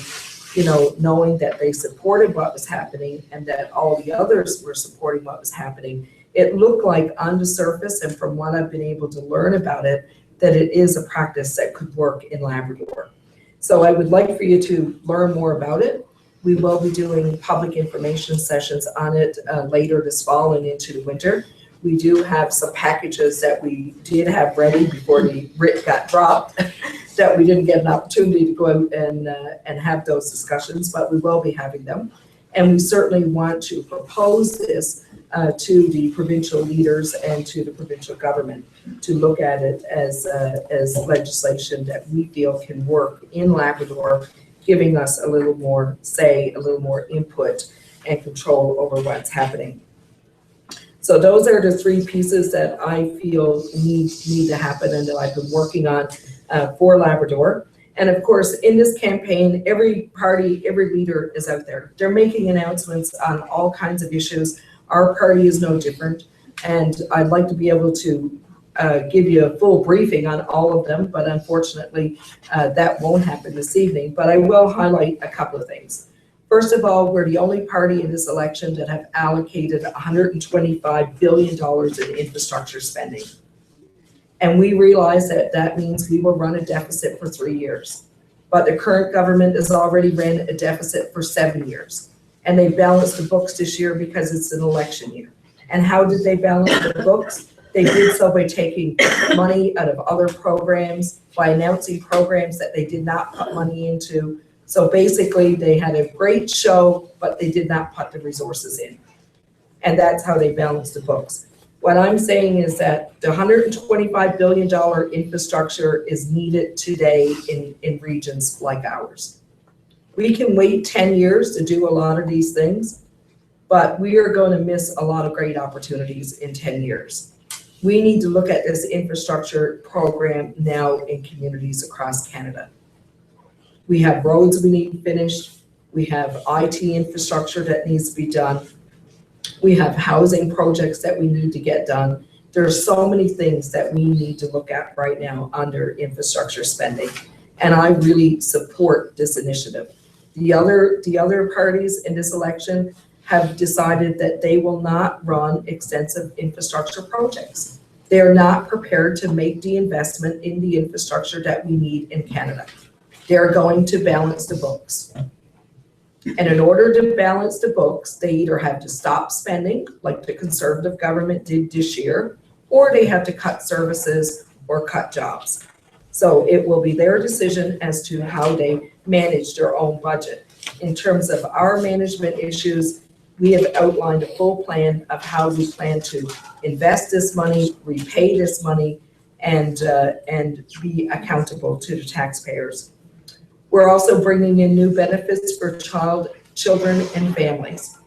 you know, knowing that they supported what was happening and that all the others were supporting what was happening, it looked like on the surface, and from what I've been able to learn about it, that it is a practice that could work in Labrador. So I would like for you to learn more about it. We will be doing public information sessions on it later this fall and into the winter. We do have some packages that we did have ready before the writ got dropped that we didn't get an opportunity to go out and have those discussions, but we will be having them. And we certainly want to propose this to the provincial leaders and to the provincial government to look at it as legislation that we feel can work in Labrador, giving us a little more say, a little more input and control over what's happening. So those are the three pieces that I feel need to happen and that I've been working on for Labrador. And of course, in this campaign, every party, every leader is out there. They're making announcements on all kinds of issues. Our party is no different. And I'd like to be able to give you a full briefing on all of them, but unfortunately, that won't happen this evening. But I will highlight a couple of things. First of all, we're the only party in this election that have allocated $125 billion in infrastructure spending. And we realize that that means we will run a deficit for 3 years. But the current government has already ran a deficit for 7 years. And they balanced the books this year because it's an election year. And how did they balance the books? They did so by taking money out of other programs, by announcing programs that they did not put money into. So basically, they had a great show, but they did not put the resources in. And that's how they balanced the books. What I'm saying is that the $125 billion infrastructure is needed today in regions like ours. We can wait 10 years to do a lot of these things, but we are going to miss a lot of great opportunities in 10 years. We need to look at this infrastructure program now in communities across Canada. We have roads we need finished. We have IT infrastructure that needs to be done. We have housing projects that we need to get done. There are so many things that we need to look at right now under infrastructure spending. And I really support this initiative. The other parties in this election have decided that they will not run extensive infrastructure projects. They are not prepared to make the investment in the infrastructure that we need in Canada. They're going to balance the books. And in order to balance the books, they either have to stop spending, like the Conservative government did this year, or they have to cut services or cut jobs. So it will be their decision as to how they manage their own budget. In terms of our management issues, we have outlined a full plan of how we plan to invest this money, repay this money, and be accountable to the taxpayers. We're also bringing in new benefits for children and families.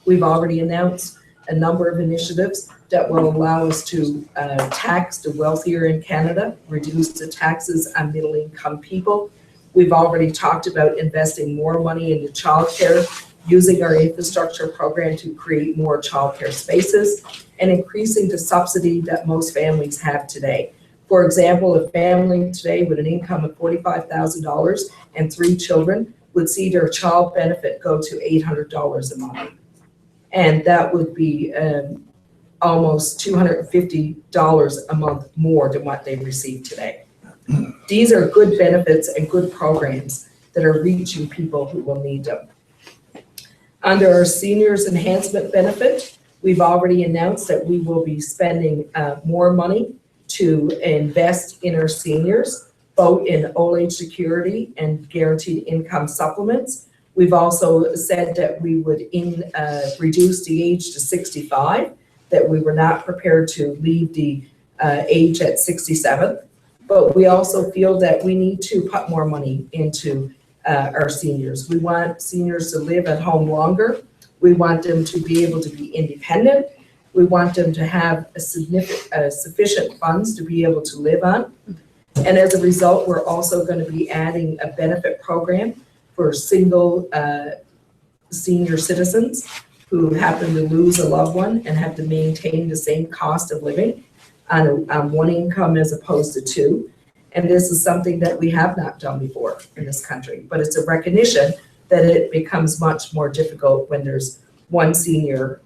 We've already announced a number of initiatives that will allow us to tax the wealthier in Canada, reduce the taxes on middle-income people. We've already talked about investing more money into childcare, using our infrastructure program to create more childcare spaces, and increasing the subsidy that most families have today. For example, a family today with an income of $45,000 and 3 children would see their child benefit go to $800 a month. And that would be almost $250 a month more than what they receive today. These are good benefits and good programs that are reaching people who will need them. Under our seniors enhancement benefit, we've already announced that we will be spending more money to invest in our seniors, both in old age security and guaranteed income supplements. We've also said that we would reduce the age to 65, that we were not prepared to leave the age at 67. But we also feel that we need to put more money into our seniors. We want seniors to live at home longer. We want them to be able to be independent. We want them to have sufficient funds to be able to live on. And as a result, we're also going to be adding a benefit program for single senior citizens who happen to lose a loved one and have to maintain the same cost of living on one income as opposed to 2. And this is something that we have not done before in this country, but it's a recognition that it becomes much more difficult when there's one senior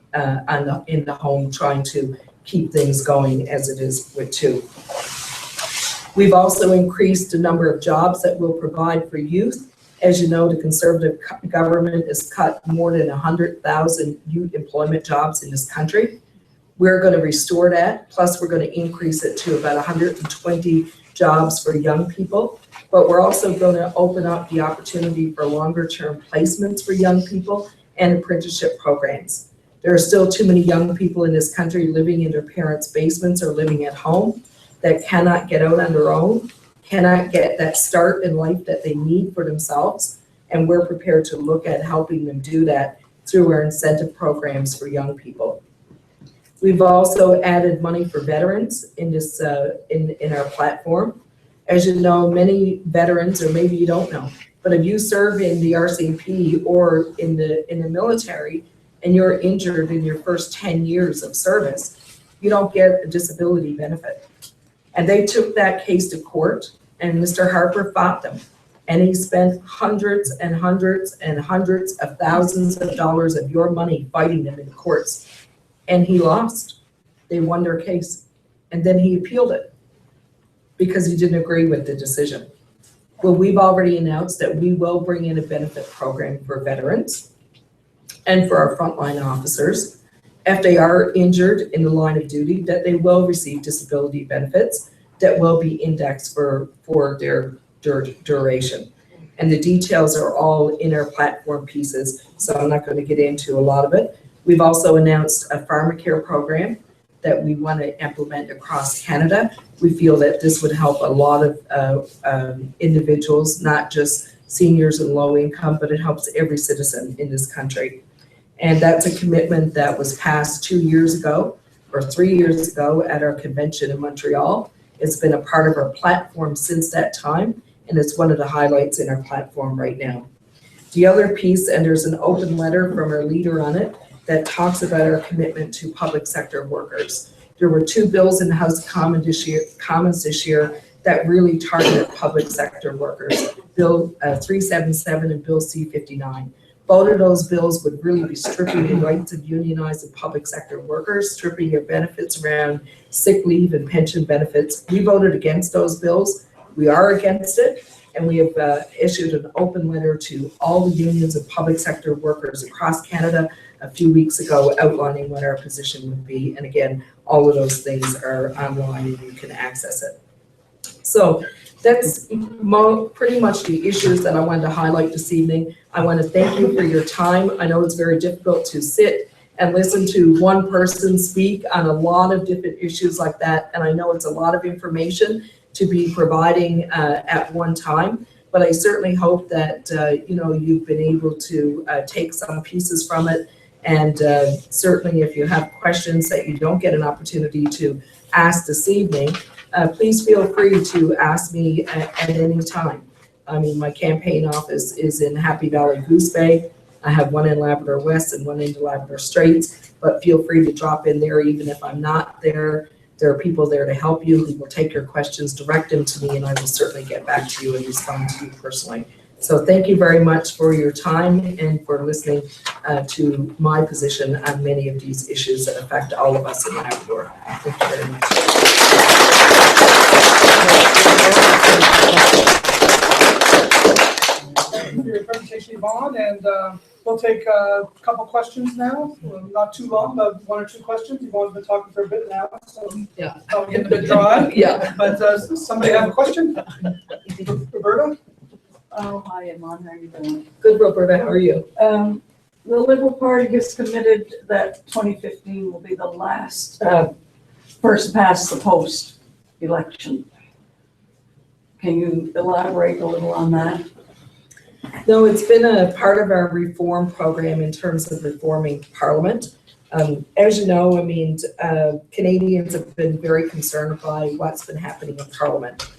in the home trying to keep things going as it is with 2. We've also increased the number of jobs that we'll provide for youth. As you know, the Conservative government has cut more than 100,000 youth employment jobs in this country. We're going to restore that, plus we're going to increase it to about 120 jobs for young people. But we're also going to open up the opportunity for longer term placements for young people and apprenticeship programs. There are still too many young people in this country living in their parents' basements or living at home that cannot get out on their own, cannot get that start in life that they need for themselves. And we're prepared to look at helping them do that through our incentive programs for young people. We've also added money for veterans in this in our platform. As you know, many veterans, or maybe you don't know, but if you serve in the RCMP or in the military and you're injured in your first 10 years of service, you don't get a disability benefit. And they took that case to court, and Mr. Harper fought them. And he spent hundreds and hundreds and hundreds of thousands of dollars of your money fighting them in courts. And he lost. They won their case. And then he appealed it because he didn't agree with the decision. Well, we've already announced that we will bring in a benefit program for veterans and for our frontline officers. If they are injured in the line of duty, that they will receive disability benefits that will be indexed for their duration. And the details are all in our platform pieces, so I'm not going to get into a lot of it. We've also announced a pharmacare program that we want to implement across Canada. We feel that this would help a lot of individuals, not just seniors and low income, but it helps every citizen in this country. And that's a commitment that was passed 2 years ago or 3 years ago at our convention in Montreal. It's been a part of our platform since that time, and it's one of the highlights in our platform right now. The other piece, and there's an open letter from our leader on it, that talks about our commitment to public sector workers. There were 2 bills in the House of Commons this year that really targeted public sector workers, Bill 377 and Bill C59. Both of those bills would really be stripping the rights of unionized and public sector workers, stripping their benefits around sick leave and pension benefits. We voted against those bills. We are against it, And we have issued an open letter to all the unions of public sector workers across Canada a few weeks ago outlining what our position would be. And again, all of those things are online and you can access it. So that's pretty much the issues that I wanted to highlight this evening. I want to thank you for your time. I know it's very difficult to sit and listen to one person speak on a lot of different issues like that. And I know it's a lot of information to be providing at one time, but I certainly hope that you've been able to take some pieces from it. And certainly if you have questions that you don't get an opportunity to ask this evening, please feel free to ask me at any time. I mean, my campaign office is in Happy Valley Goose Bay. I have one in Labrador West and one in the Labrador Straits, but feel free to drop in there even if I'm not there. There are people there to help you who will take your questions, direct them to me, and I will certainly get back to you and respond to you personally. So thank you very much for your time and for listening to my position on many of these issues that affect all of us in Labrador. Thank you very much. Thank you for your presentation, Yvonne, and we'll take a couple questions now. Not too long, but one or two questions. Yvonne's been talking for a bit now, so yeah, probably getting a bit dry. Yeah. But somebody have a question? Roberta? Oh, hi, Yvonne, how are you doing? Good, Roberta, how are you? The Liberal Party has committed that 2015 will be the last first past the post election. Can you elaborate a little on that? No, it's been a part of our reform program in terms of reforming Parliament. As you know, I mean, Canadians have been very concerned by what's been happening in Parliament.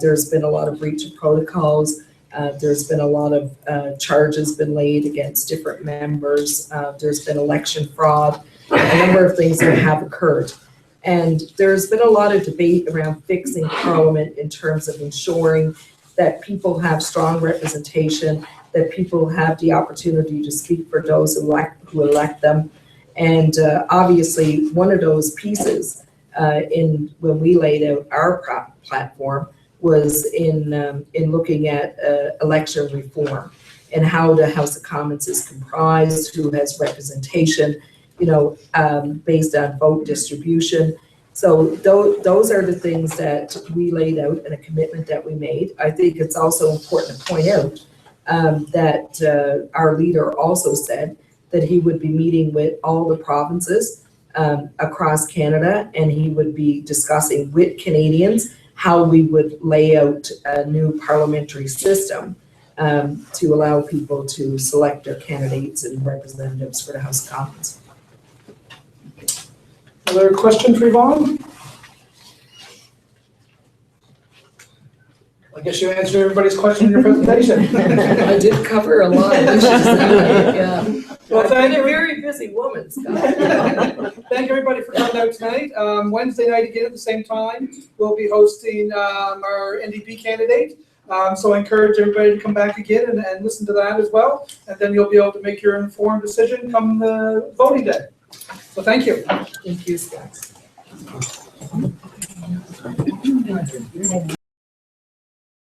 There's been a lot of breach of protocols. There's been a lot of charges been laid against different members. There's been election fraud, a number of things that have occurred. And there's been a lot of debate around fixing Parliament in terms of ensuring that people have strong representation, that people have the opportunity to speak for those who elect them. And obviously, one of those pieces when we laid out our platform was in looking at election reform and how the House of Commons is comprised, who has representation, based on vote distribution. So those are the things that we laid out and a commitment that we made. I think it's also important to point out that our leader also said that he would be meeting with all the provinces across Canada, and he would be discussing with Canadians how we would lay out a new parliamentary system to allow people to select their candidates and representatives for the House of Commons. Another question for Yvonne? I guess you answered everybody's question in your presentation. I did cover a lot of issues. Yeah. Well, thank you. I'm a very busy woman, Scott. Thank everybody for coming out tonight. Wednesday night again at the same time, we'll be hosting our NDP candidate. So I encourage everybody to come back again and listen to that as well. And then you'll be able to make your informed decision come the voting day. So thank you. Thank you, Scott.